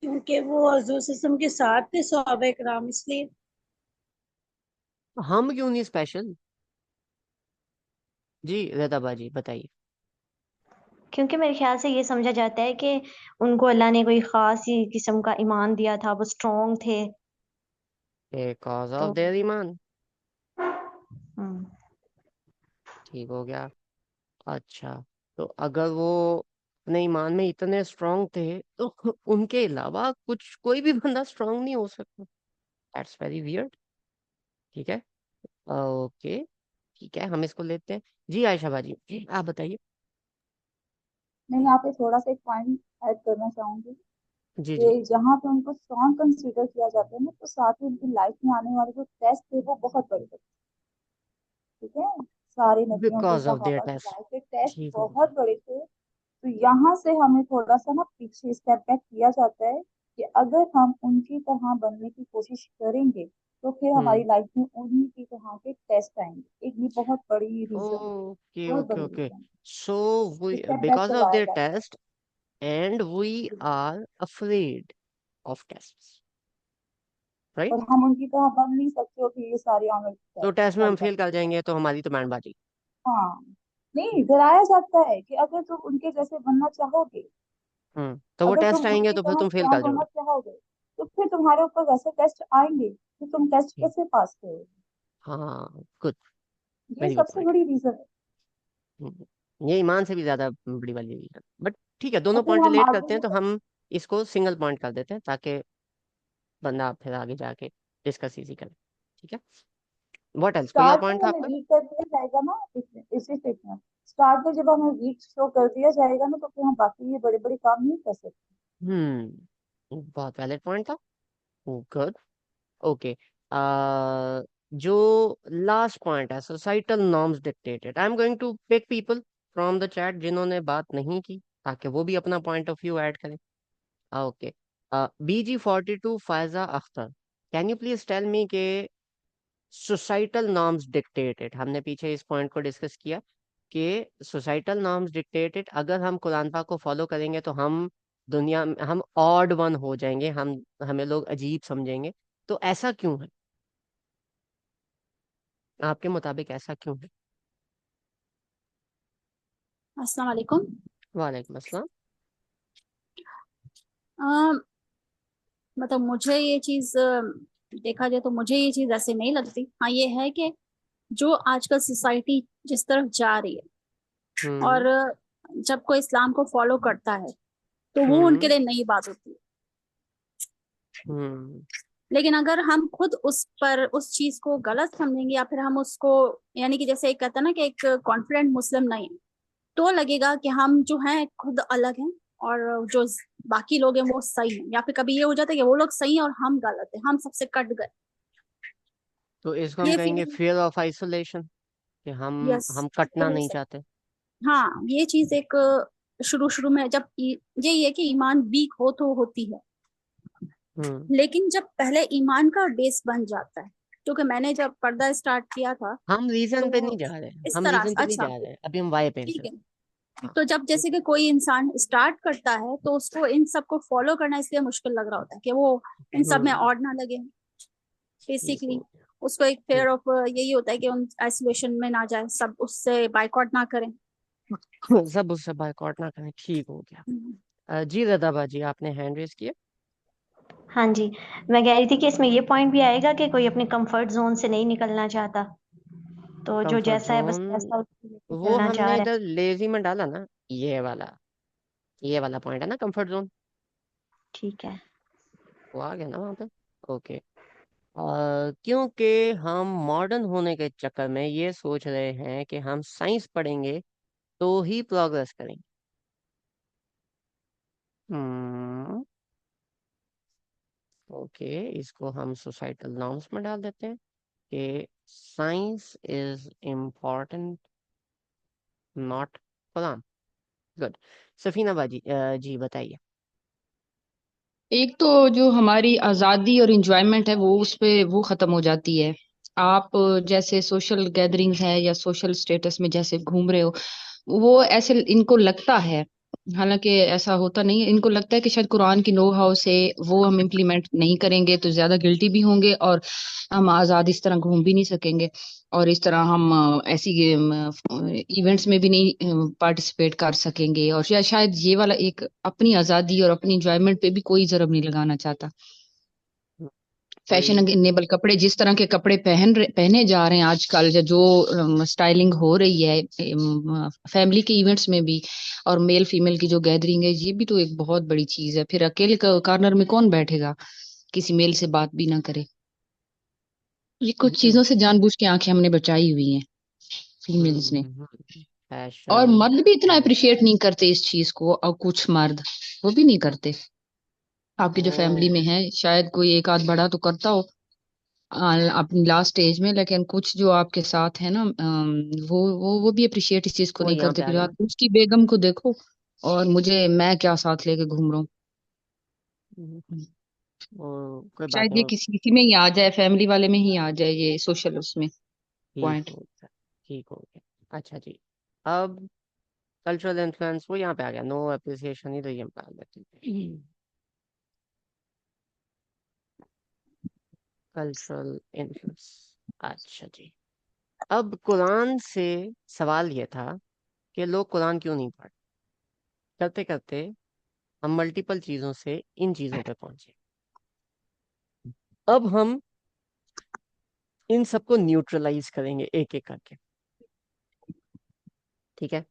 क्योंकि वो हजूर सल्लल्लाहु अलैहि वसल्लम के साथ थे सहाबा किराम, इसलिए। तो हम क्यों नहीं स्पेशल? जी रदा बाजी बताइए। क्योंकि मेरे ख्याल से ये समझा जाता है कि उनको अल्लाह ने कोई खास ही किस्म का ईमान दिया था, वो स्ट्रांग थे। बिकॉज ऑफ तो देयर ईमान। हम्म, ठीक हो गया। अच्छा, तो अगर वो अपने ईमान में इतने स्ट्रांग थे तो उनके अलावा कुछ कोई भी बंदा स्ट्रांग नहीं हो सकता। That's very weird. ठीक है। ओके, ठीक है, हम इसको लेते हैं। जी आयशा बाजी, जी आप बताइए। मैं यहाँ पे थोड़ा सा एक पॉइंट ऐड करना चाहूंगी जी जी। कि जहाँ पे उनको स्ट्रॉन्ग कंसीडर किया जाता है ना, तो साथ ही उनकी लाइफ में आने वाले जो टेस्ट थे वो बहुत बड़े थे। ठीक है, सारे नबियों के बिकॉज ऑफ देयर सहाबा की टेस्ट। लाइफ के टेस्ट ठीक हो गया। बहुत बड़े थे। तो यहाँ से हमें थोड़ा सा ना पीछे स्टेप बैक किया जाता है कि अगर हम उनकी तरह बनने की कोशिश करेंगे तो फिर हमारी हम्म। लाइफ में उन्हीं की तरह के टेस्ट आएंगे। एक ये बहुत बड़ी रीजन, ओके बहुत ओके बड़ी okay. Reason, so we, step back because of करवाया देयर जाता टेस्ट एंड वी है। आर अफ्रेड ऑफ टेस्ट, और राइट? हम उनकी तरह बन नहीं सकते हो कि ये सारी आमल तो टेस्ट में हम क्वालिफाई फेल कर करते हैं। जाएंगे तो हमारी तो बैंडबाजी। हाँ, नहीं, डराया जाता है कि अगर तुम उनके जैसे बनना चाहोगे, तो वो अगर तुम टेस्ट आएंगे उनकी तो फिर तरह तुम फेल कर स्ट्रांग होना जाओगे। चाहोगे, तो फिर तुम्हारे ऊपर वैसे टेस्ट आएंगे तो तुम टेस्ट ठीक। कैसे पास करोगे। हाँ, गुड। ये वेरी गुड सबसे पॉइंट। बड़ी रीजन है। ये ईमान से भी ज्यादा बड़ी वाली रीजन, बट ठीक है, और दोनों फिर पॉइंट हम रिलेट आगे करते हैं, ये तो कर, हम इसको सिंगल पॉइंट कर देते हैं ताकि बंदा फिर आगे जाके डिस्कस इजी करे। ठीक है। व्हाट एल्स, कोई और स्टार्ट में पॉइंट था हमें आपका? वीक कर दिया जाएगा ना, इसी स्टेट में स्टार्ट में जब हमें वीक शो कर दिया जाएगा ना, तो फिर हम बाकी ये बड़े बड़े काम नहीं कर सकते। बहुत वैलिड पॉइंट था। गुड। ओके। जो लास्ट पॉइंट है, societal norms dictated, I am going to pick people from the chat जिन्होंने बात नहीं की, ताकि वो भी अपना पॉइंट ऑफ व्यू ऐड करें। Okay. BG42 Faiza Akhtar, can you please tell me के सोसाइटल नॉर्म्स डिक्टेटेड, हमने पीछे इस पॉइंट को डिस्कस किया कि सोसाइटल नॉर्म्स डिक्टेटेड, अगर हम कुरान पाक को फॉलो करेंगे तो हम दुनिया में हम ऑड वन हो जाएंगे, हम हमें लोग अजीब समझेंगे। तो ऐसा क्यों है? आपके मुताबिक ऐसा क्यों है? अस्सलाम वालेकुम। वालेकुम अस्सलाम। अम, मतलब मुझे ये चीज देखा जाए तो मुझे ये चीज ऐसे नहीं लगती। हाँ, ये है कि जो आजकल सोसाइटी जिस तरफ जा रही है, और हम्म जब कोई इस्लाम को फॉलो करता है तो वो उनके हम्म लिए नई बात होती है। हम्म लेकिन अगर हम खुद उस पर उस चीज को गलत समझेंगे, या फिर हम उसको, यानी कि जैसे एक कहता है ना कि एक कॉन्फिडेंट मुस्लिम नहीं है, तो लगेगा कि हम जो हैं खुद अलग हैं, और जो बाकी लोग हैं वो सही हैं, या फिर कभी ये हो जाता है कि वो लोग सही हैं और हम गलत हैं, हम सबसे कट गए। तो इसको हम ये कहेंगे फीलिंग, फियर ऑफ आइसोलेशन, कि हम यस, हम ये कटना हो नहीं सकता चाहते। है। हाँ, ये चीज एक शुरू शुरू में जब यही है कि ईमान वीक हो तो होती है, हम्म लेकिन जब पहले ईमान का बेस बन जाता है, क्योंकि मैंने जब पर्दा स्टार्ट किया था हम रीजन पे तो नहीं जा रहे, इस हम तरह रीजन से, पे नहीं अच्छा, जा रहे, अभी हम वाई पे ठीक है। इंटरेस्ट। हाँ। तो जब जैसे कि कोई इंसान स्टार्ट करता है तो उसको इन सबको फॉलो करना इसलिए मुश्किल लग रहा होता है कि वो इन सब में हम्म ऑड ना लगे, ठीक बेसिकली। हो उसको एक गया। फेयर ऑफ यही होता है कि उन आइसोलेशन में ना जाए, सब उससे बाइकआउट ना करें। सब उससे बायकॉट ना करें। ठीक हो गया। हम्म। जी रदाबा जी, आपने हैंड रेज किया। हाँ जी, मैं कह रही थी कि इसमें ये पॉइंट भी आएगा कि कोई अपने कंफर्ट जोन से नहीं निकलना चाहता, तो जो कंफर्ट जैसा है बस जोन, वैसा उसको लेके वो चलना चाह हमने रहा है। इधर लेजी में डाला ना, ये वाला पॉइंट है ना, कंफर्ट जोन। ठीक है। वो आ गया ना वहाँ पे। ओके। क्योंकि हम मॉडर्न होने के चक्कर में ये सोच रहे हैं कि हम साइंस पढ़ेंगे तो ही प्रोग्रेस करेंगे। हम्म। ओके, इसको हम सोसाइटल नॉर्म्स में डाल देते हैं कि science is important, not Quran. Good. Safina बाजी, जी बताइए। एक तो जो हमारी आज़ादी और इंजॉयमेंट है वो उस पे वो खत्म हो जाती है। आप जैसे सोशल गैदरिंग्स है या सोशल स्टेटस में जैसे घूम रहे हो, वो ऐसे इनको लगता है, हालांकि ऐसा होता नहीं है, इनको लगता है कि शायद कुरान की नो हाउ से वो हम इम्प्लीमेंट नहीं करेंगे तो ज्यादा गिल्टी भी होंगे और हम आज़ाद इस तरह घूम भी नहीं सकेंगे, और इस तरह हम ऐसी इवेंट्स में भी नहीं पार्टिसिपेट कर सकेंगे, और शायद ये वाला एक अपनी आज़ादी और अपनी इंजॉयमेंट पे भी कोई जरब नहीं लगाना चाहता। कोई। फैशन इनेबल कपड़े, जिस तरह के कपड़े पहने जा रहे हैं आजकल, या जो स्टाइलिंग हो रही है फैमिली के इवेंट्स में भी, और मेल फीमेल की जो गैदरिंग है, ये भी तो एक बहुत बड़ी चीज है। फिर अकेले कॉर्नर में कौन बैठेगा, किसी मेल से बात भी ना करे। ये कुछ चीजों से जानबूझ के आंखें हमने बचाई हुई हैं फीमेल्स ने। और फैशन। मर्द भी इतना अप्रिशिएट नहीं करते इस चीज को, और कुछ मर्द वो भी नहीं करते। आपकी जो फैमिली वो में है शायद कोई एक आध बड़ा तो करता हो अपनी लास्ट स्टेज में, लेकिन कुछ जो आपके साथ है ना, वो भी अप्रिशिएट इस चीज को वो नहीं यहाँ करते। पे आ फिर गया आप ना। उसकी बेगम को देखो और मुझे मैं क्या साथ लेके घूम रहा हम्म, हूँ। वो कोई बात शायद नहीं, ये वो किसी किसी में ही आ जाए, फैमिली वाले में ही आ जाए ये सोशल उसमें ठीक पॉइंट। हो गया, ठीक हो गया। अच्छा जी। अब कल्चरल इन्फ्लुएंस, वो यहाँ पे आ गया, नो अप्रिसिएशन ही तो ये डाल देते हैं। Cultural influence. अच्छा जी। अब कुरान से सवाल ये था कि लोग कुरान क्यों नहीं पढ़, करते करते हम मल्टीपल चीजों से इन चीजों पे पहुंचे। अब हम इन सबको न्यूट्रलाइज करेंगे एक एक करके। ठीक है।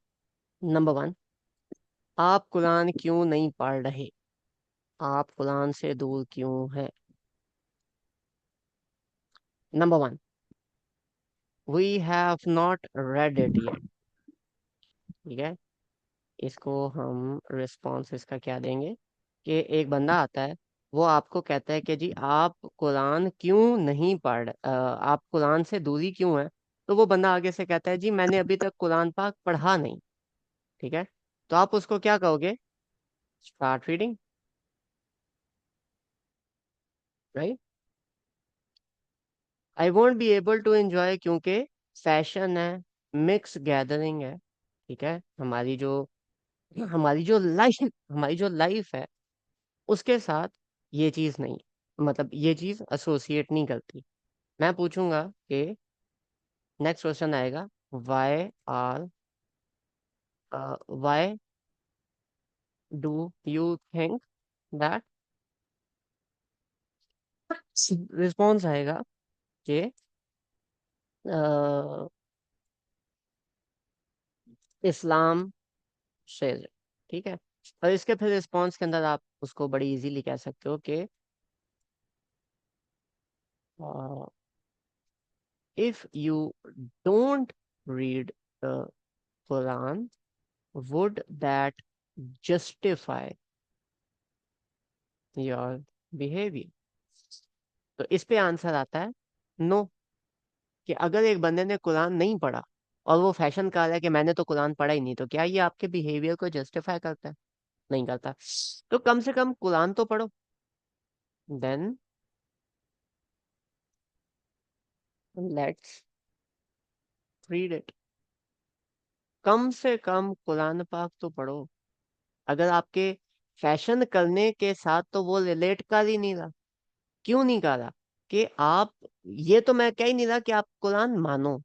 नंबर वन, आप कुरान क्यों नहीं पढ़ रहे, आप कुरान से दूर क्यों हैं? Number one, we have not read it yet. ठीक है। इसको हम रिस्पॉन्स इसका क्या देंगे कि एक बंदा आता है, वो आपको कहता है कि जी आप कुरान क्यों नहीं आप कुरान से दूरी क्यों है। तो वो बंदा आगे से कहता है जी मैंने अभी तक कुरान पाक पढ़ा नहीं। ठीक है। तो आप उसको क्या कहोगे? Start reading, right. I won't be able to enjoy, क्योंकि फैशन है, मिक्स गैदरिंग है। ठीक है। हमारी जो लाइफ है उसके साथ ये चीज नहीं, मतलब ये चीज एसोसिएट नहीं करती। मैं पूछूंगा कि नेक्स्ट क्वेश्चन आएगा, why are why do you think that, response आएगा कि इस्लाम से। ठीक है। और इसके फिर रिस्पॉन्स के अंदर आप उसको बड़ी इजीली कह सकते हो कि if you don't read the Quran, would that justify your behaviour? तो इस पे आंसर आता है नो। कि अगर एक बंदे ने कुरान नहीं पढ़ा और वो फैशन कर रहा है कि मैंने तो कुरान पढ़ा ही नहीं, तो क्या ये आपके बिहेवियर को जस्टिफाई करता है? नहीं करता। तो कम से कम कुरान तो पढ़ो। Then let's read it. कम से कम कुरान पाक तो पढ़ो। अगर आपके फैशन करने के साथ तो वो रिलेट कर ही नहीं रहा, क्यों नहीं कर रहा? कि आप, ये तो मैं कह ही नहीं रहा कि आप कुरान मानो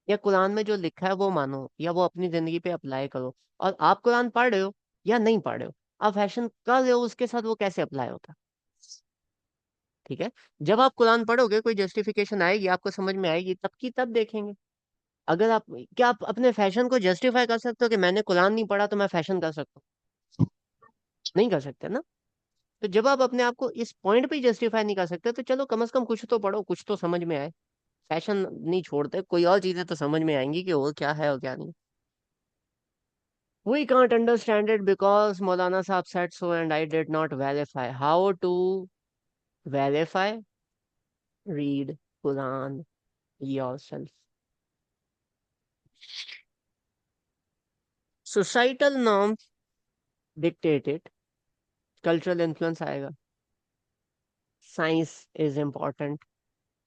या कुरान में जो लिखा है वो मानो या वो अपनी जिंदगी पे अप्लाई करो। और आप कुरान पढ़ रहे हो या नहीं पढ़ रहे हो, आप फैशन कर रहे हो, उसके साथ वो कैसे अप्लाई होता? ठीक है, जब आप कुरान पढ़ोगे कोई जस्टिफिकेशन आएगी, आपको समझ में आएगी, तब की तब देखेंगे। अगर आप, क्या आप अपने फैशन को जस्टिफाई कर सकते हो कि मैंने कुरान नहीं पढ़ा तो मैं फैशन कर सकता हूँ? नहीं कर सकते ना। तो जब आप अपने आप को इस पॉइंट पे जस्टिफाई नहीं कर सकते, तो चलो कम से कम कुछ तो पढ़ो, कुछ तो समझ में आए। फैशन नहीं छोड़ते, कोई और चीजें तो समझ में आएंगी कि वो क्या है और क्या नहीं। We can't understand it because Maulana Saab said so and I did not verify. How to verify? Read Quran yourself. Societal norms dictate it. Cultural influence आएगा. Science is important.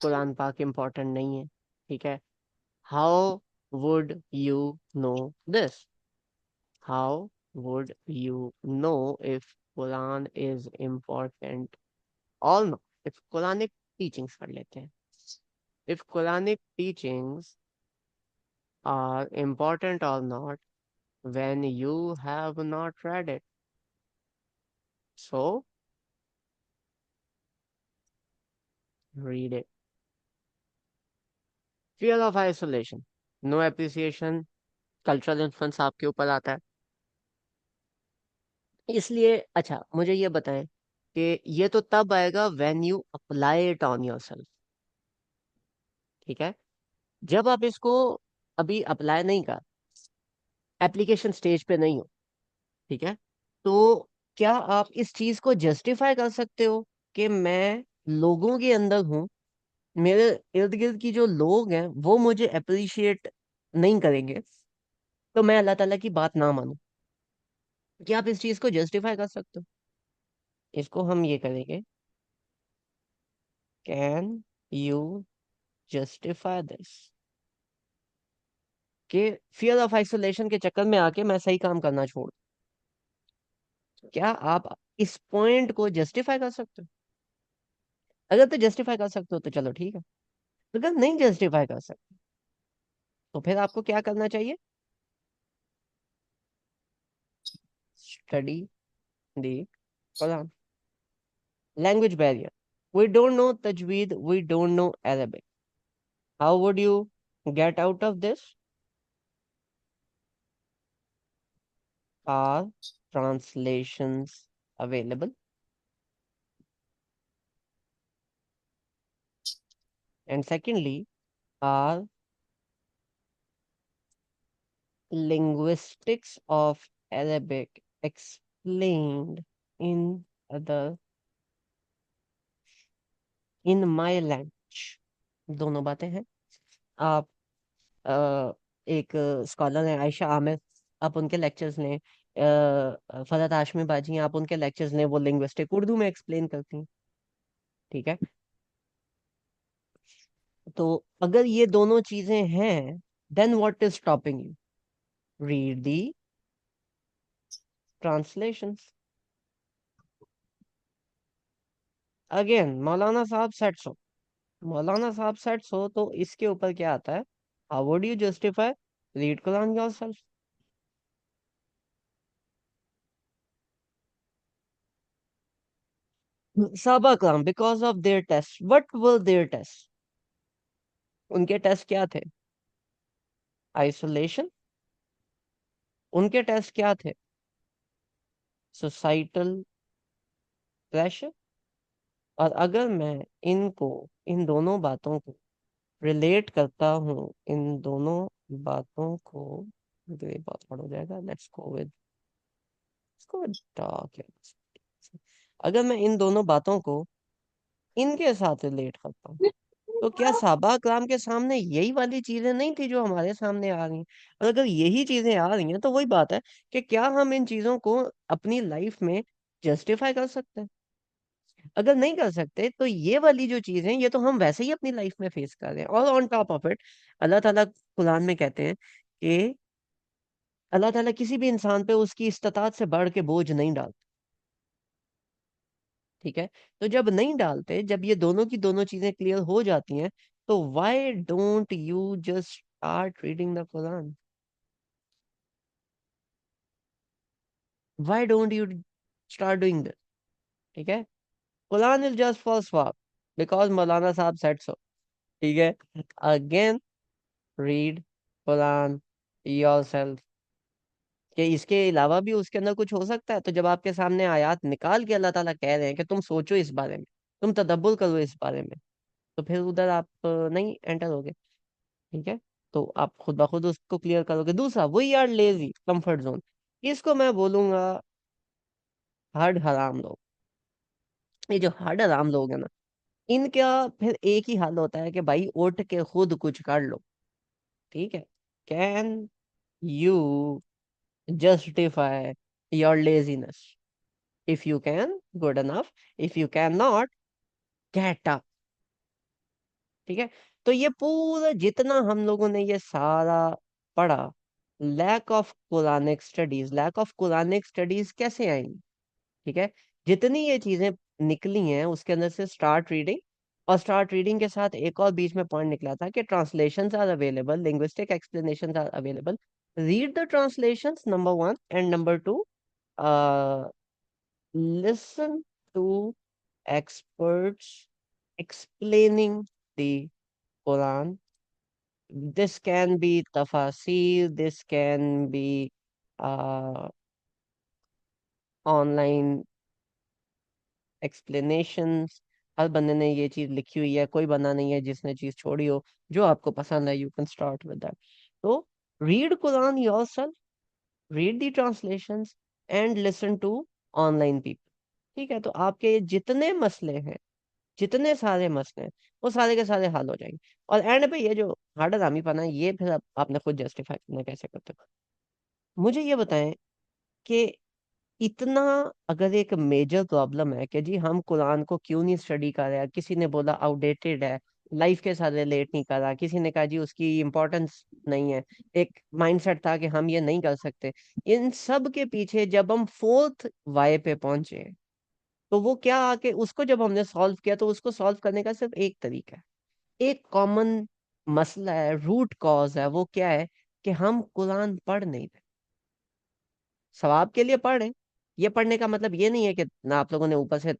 कुरान पाक important नहीं है. ठीक है. How would you know this? How would you know if Quran is important or not? If Quranic teachings कर लेते हैं. If Quranic teachings are important or not when you have not read it. So, read it. Fear of isolation. No appreciation. Cultural influence आपके ऊपर आता है। इसलिए अच्छा मुझे ये बताएं कि ये तो तब आएगा when you apply it on yourself। ठीक है, जब आप इसको अभी अप्लाई नहीं कर, एप्लीकेशन स्टेज पे नहीं हो, ठीक है, तो क्या आप इस चीज को जस्टिफाई कर सकते हो कि मैं लोगों के अंदर हूं, मेरे इर्द गिर्द की जो लोग हैं वो मुझे अप्रिशिएट नहीं करेंगे, तो मैं अल्लाह ताला की बात ना मानूं? क्या आप इस चीज को जस्टिफाई कर सकते हो? इसको हम ये करेंगे, कैन यू जस्टिफाई दिस, कि फियर ऑफ आइसोलेशन के चक्कर में आके मैं सही काम करना छोड़ दूं। क्या आप इस पॉइंट को जस्टिफाई कर सकते हो? अगर तो जस्टिफाई कर सकते हो तो चलो ठीक है, अगर नहीं जस्टिफाई कर सकते तो फिर आपको क्या करना चाहिए? Study the Quran. Language barrier. We don't know Tajweed, we don't know Arabic. How would you get out of this? Are translations available? And secondly, are linguistics of Arabic explained in other, in my language? दोनों बातें हैं। आप एक scholar हैं आयशा आमिर, आप उनके lectures लें। फरहत हाशमी बाजी हैं, आप उनके लेक्चर्स लें, वो लिंग्विस्टिक उर्दू में एक्सप्लेन करती हैं। ठीक है, तो अगर ये दोनों चीजें हैं, then what is stopping you? Read the translations. Again मौलाना साहब सेट सो, मौलाना साहब सेट सो, तो इसके ऊपर क्या आता है? How would you justify? Read Quran yourself. साहबा कराम, because of their test, what were their test? उनके टेस्ट क्या थे? आइसोलेशन। उनके टेस्ट क्या थे? Societal pressure. और अगर मैं इनको, इन दोनों बातों को रिलेट करता हूँ, इन दोनों बातों को, तो ये बहुत बड़ा हो जाएगा, लेट्स गो विद टॉक। अगर मैं इन दोनों बातों को इनके साथ रिलेट करता हूँ, तो क्या साहबा कराम के सामने यही वाली चीजें नहीं थी जो हमारे सामने आ रही हैं? और अगर यही चीजें आ रही हैं तो वही बात है कि क्या हम इन चीजों को अपनी लाइफ में जस्टिफाई कर सकते हैं? अगर नहीं कर सकते तो ये वाली जो चीज है ये तो हम वैसे ही अपनी लाइफ में फेस कर रहे हैं। और ऑन टॉप ऑफ इट अल्लाह ताला कुरान में कहते हैं कि अल्लाह ताला किसी भी इंसान पे उसकी इस्तिताअत से बढ़ के बोझ नहीं डालते। ठीक है, तो जब नहीं डालते, जब ये दोनों की दोनों चीजें क्लियर हो जाती हैं, तो why don't you just start reading the Quran? Why don't you start doing this? ठीक है, Quran is just for swab. Because मौलाना साहब सेट सो। ठीक है, अगेन रीड कुरान योरसेल्फ। कि इसके अलावा भी उसके अंदर कुछ हो सकता है? तो जब आपके सामने आयत निकाल के अल्लाह ताला कह रहे हैं कि तुम सोचो इस बारे में, तुम तदब्बुर करो इस बारे में, तो फिर उधर आप नहीं एंटर होगे। ठीक है, तो आप खुद ब खुद उसको क्लियर करोगे। दूसरा, we are lazy comfort zone, इसको मैं बोलूंगा हड हराम लोग। ये जो हड हराम लोग है ना, इनका फिर एक ही हाल होता है कि भाई उठ के खुद कुछ कर लो। ठीक है, can you justify your laziness? If you can, good enough. If you can not, get up. ठीक है, तो ये पूरा जितना हम लोगों ने ये सारा पढ़ा, lack of Quranic studies, lack of Quranic studies कैसे आएंगी? ठीक है, जितनी ये चीजें निकली हैं उसके अंदर से स्टार्ट रीडिंग, और स्टार्ट रीडिंग के साथ एक और बीच में पॉइंट निकला था कि translations are available, linguistic explanations are available. Read the translations, number one, and number two, listen to experts explaining the Quran. This can be tafasir, this can be uh, online explanations. हर बंदे ने ये चीज लिखी हुई है, कोई बंदा नहीं है जिसने चीज छोड़ी हो। जो आपको पसंद है, you can start with that. तो read Quran yourself, read the translations, and listen to online people. ठीक है, तो आपके जितने मसले हैं, जितने सारे मसले हैं, वो सारे के सारे हल हो जाएंगे। और एंड पे ये जो हार्ड आर्मी पना है, ये फिर आपने खुद जस्टिफाई करना कैसे करते हो। मुझे ये बताएं कि इतना अगर एक मेजर प्रॉब्लम है कि जी हम कुरान को क्यों नहीं स्टडी कर रहे हैं, किसी ने बोला आउटडेटेड है, लाइफ के साथ रिलेट नहीं कर रहा, किसी ने कहा जी उसकी इम्पोर्टेंस नहीं है, एक माइंडसेट था कि हम ये नहीं कर सकते। इन सब के पीछे जब हम फोर्थ वाई पे पहुंचे, तो वो क्या आके उसको जब हमने सॉल्व किया, तो उसको सॉल्व करने का सिर्फ एक तरीका है, एक कॉमन मसला है, रूट कॉज है। वो क्या है? कि हम कुरान पढ़ नहीं रहे। सवाब के लिए पढ़ रहे हैं। ये पढ़ने का मतलब ये नहीं है कि ना आप लोगों ने ऊपर से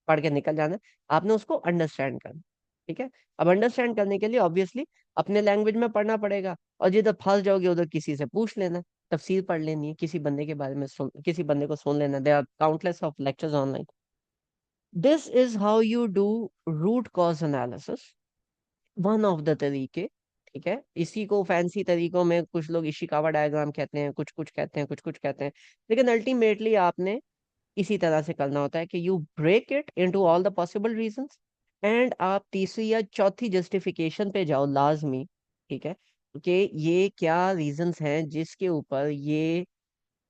पढ़ के निकल जाना है, आपने उसको अंडरस्टैंड करना। ठीक है, अब अंडरस्टैंड करने के लिए ऑब्वियसली अपने लैंग्वेज में पढ़ना पड़ेगा, और जिधर फंस जाओगे उधर किसी से पूछ लेना, तफसीर पढ़ लेनी है, किसी बंदे के बारे में सुन, किसी बंदे को सुन लेना। There are countless of lectures online. This is how you do root cause analysis, one of the तरीके। ठीक है, इसी को फैंसी तरीकों में कुछ लोग इशिकावा डायग्राम कहते हैं, कुछ कुछ कहते हैं, कुछ कुछ कहते हैं, लेकिन अल्टीमेटली आपने इसी तरह से करना होता है कि you break it into all the possible reasons, and आप तीसरी या चौथी जस्टिफिकेशन पे जाओ लाजमी। ठीक है, कि ये क्या रीजंस हैं जिसके ऊपर ये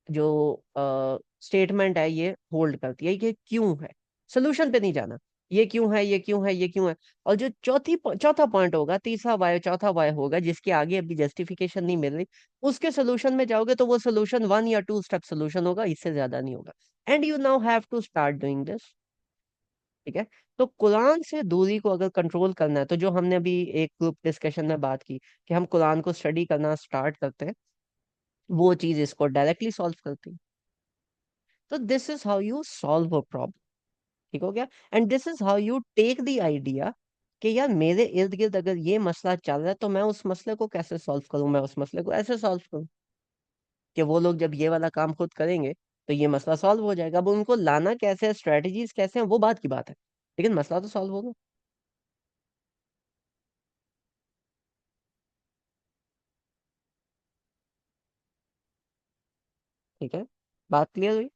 जो स्टेटमेंट है ये होल्ड करती है, ये क्यों है। सोल्यूशन पे नहीं जाना, ये क्यों है, ये क्यों है, ये क्यों है। और जो चौथा पॉइंट होगा, तीसरा वाय चौथा वाय होगा, जिसके आगे अभी जस्टिफिकेशन नहीं मिल रही, उसके सोल्यूशन में जाओगे तो वो सोल्यूशन 1 या 2 स्टेप सोल्यूशन होगा, इससे ज्यादा नहीं होगा। And you now have to start doing this. ठीक है, तो कुरान से दूरी को अगर कंट्रोल करना है, तो जो हमने अभी एक ग्रुप डिस्कशन में बात की कि हम कुरान को स्टडी करना स्टार्ट करते हैं, वो चीज इसको डायरेक्टली सॉल्व करती है। तो this is how you solve a problem. ठीक हो गया, and this is how you take the idea कि यार मेरे इर्द गिर्द अगर ये मसला चल रहा है, तो मैं उस मसले को कैसे सॉल्व करूं, मैं उस मसले को ऐसे सॉल्व करूं कि वो लोग जब ये वाला काम खुद करेंगे तो ये मसला सॉल्व हो जाएगा। अब उनको लाना कैसे है, स्ट्रेटजीज कैसे हैं, वो बात की बात है, लेकिन मसला तो सॉल्व होगा। ठीक है, बात क्लियर हुई?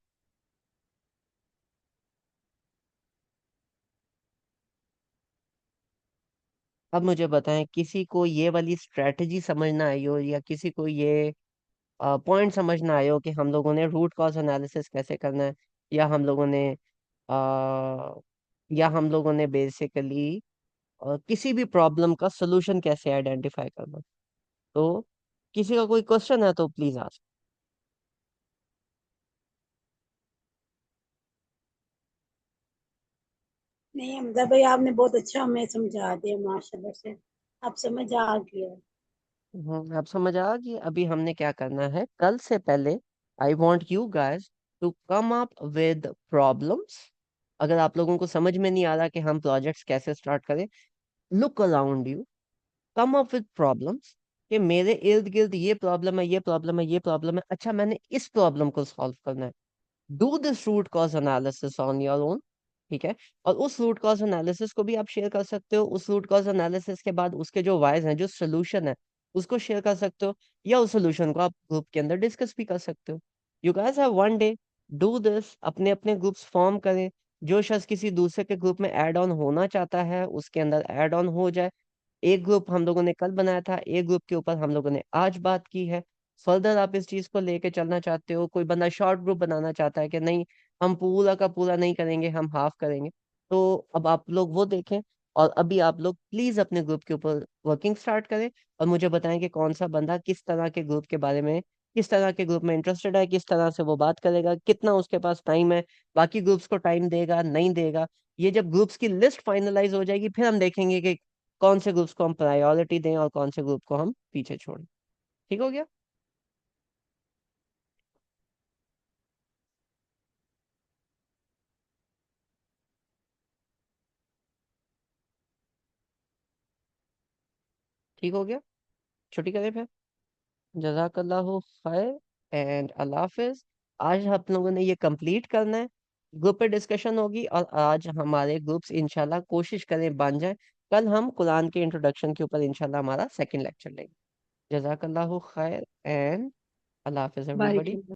अब मुझे बताएं, किसी को ये वाली स्ट्रेटजी समझना आई हो, या किसी को ये पॉइंट समझना आए हो कि हम लोगों ने रूट कॉज एनालिसिस कैसे करना है, या हम लोगों ने आ, या हम लोगों ने बेसिकली किसी भी प्रॉब्लम का सोल्यूशन कैसे आइडेंटिफाई करना। तो किसी का कोई क्वेश्चन है तो प्लीज आस्क। नहीं हमजा भाई, आपने बहुत अच्छा हमें समझा दिया माशाल्लाह से। आप समझ आ गया। आप समझ आ गई? अभी हमने क्या करना है, कल से पहले I want you guys to come up with problems, अगर आप लोगों को समझ में नहीं आ रहा कि हम प्रोजेक्ट्स कैसे स्टार्ट करें, look around you, come up with problems, कि मेरे इर्द गिर्द ये प्रॉब्लम है, ये प्रॉब्लम है, ये प्रॉब्लम है, अच्छा मैंने इस प्रॉब्लम को सॉल्व करना है। Do this root cause analysis on your own, ठीक है। और उस रूट कॉज एनालिसिस को भी आप शेयर कर सकते हो। उस रूट कॉज एनालिसिस के बाद उसके जो वाइज हैं, जो सोल्यूशन है, उसको शेयर कर सकते हो, या उस सोल्यूशन को आप ग्रुप के अंदर डिस्कस भी कर सकते हो। You guys have one day, do this, अपने अपने ग्रुप्स फॉर्म करें। जो शख्स किसी दूसरे के ग्रुप में ऐड ऑन होना चाहता है उसके अंदर ऐड ऑन हो जाए। एक ग्रुप हम लोगों ने कल बनाया था, एक ग्रुप के ऊपर हम लोगों ने आज बात की है। फर्दर आप इस चीज को लेके चलना चाहते हो, कोई बंदा शॉर्ट ग्रुप बनाना चाहता है कि नहीं हम पूरा का पूरा नहीं करेंगे, हम हाफ करेंगे, तो अब आप लोग वो देखें। और अभी आप लोग प्लीज अपने ग्रुप के ऊपर वर्किंग स्टार्ट करें, और मुझे बताएं कि कौन सा बंदा किस तरह के ग्रुप के बारे में, किस तरह के ग्रुप में इंटरेस्टेड है, किस तरह से वो बात करेगा, कितना उसके पास टाइम है, बाकी ग्रुप्स को टाइम देगा नहीं देगा। ये जब ग्रुप्स की लिस्ट फाइनलाइज हो जाएगी, फिर हम देखेंगे कि कौन से ग्रुप्स को हम प्रायोरिटी दें और कौन से ग्रुप को हम पीछे छोड़ें। ठीक हो गया? ठीक हो गया? छुट्टी करें फिर? जज़ाकल्लाहु खैर एंड अल्लाह हाफिज। आज हम लोगों ने ये कंप्लीट करना है। ग्रुप पे डिस्कशन होगी, और आज हमारे ग्रुप्स इंशाल्लाह कोशिश करें बन जाए। कल हम कुरान के इंट्रोडक्शन के ऊपर इंशाल्लाह हमारा सेकंड लेक्चर लेंगे। जज़ाकल्लाहु खैर and Allah Hafiz Barik everybody.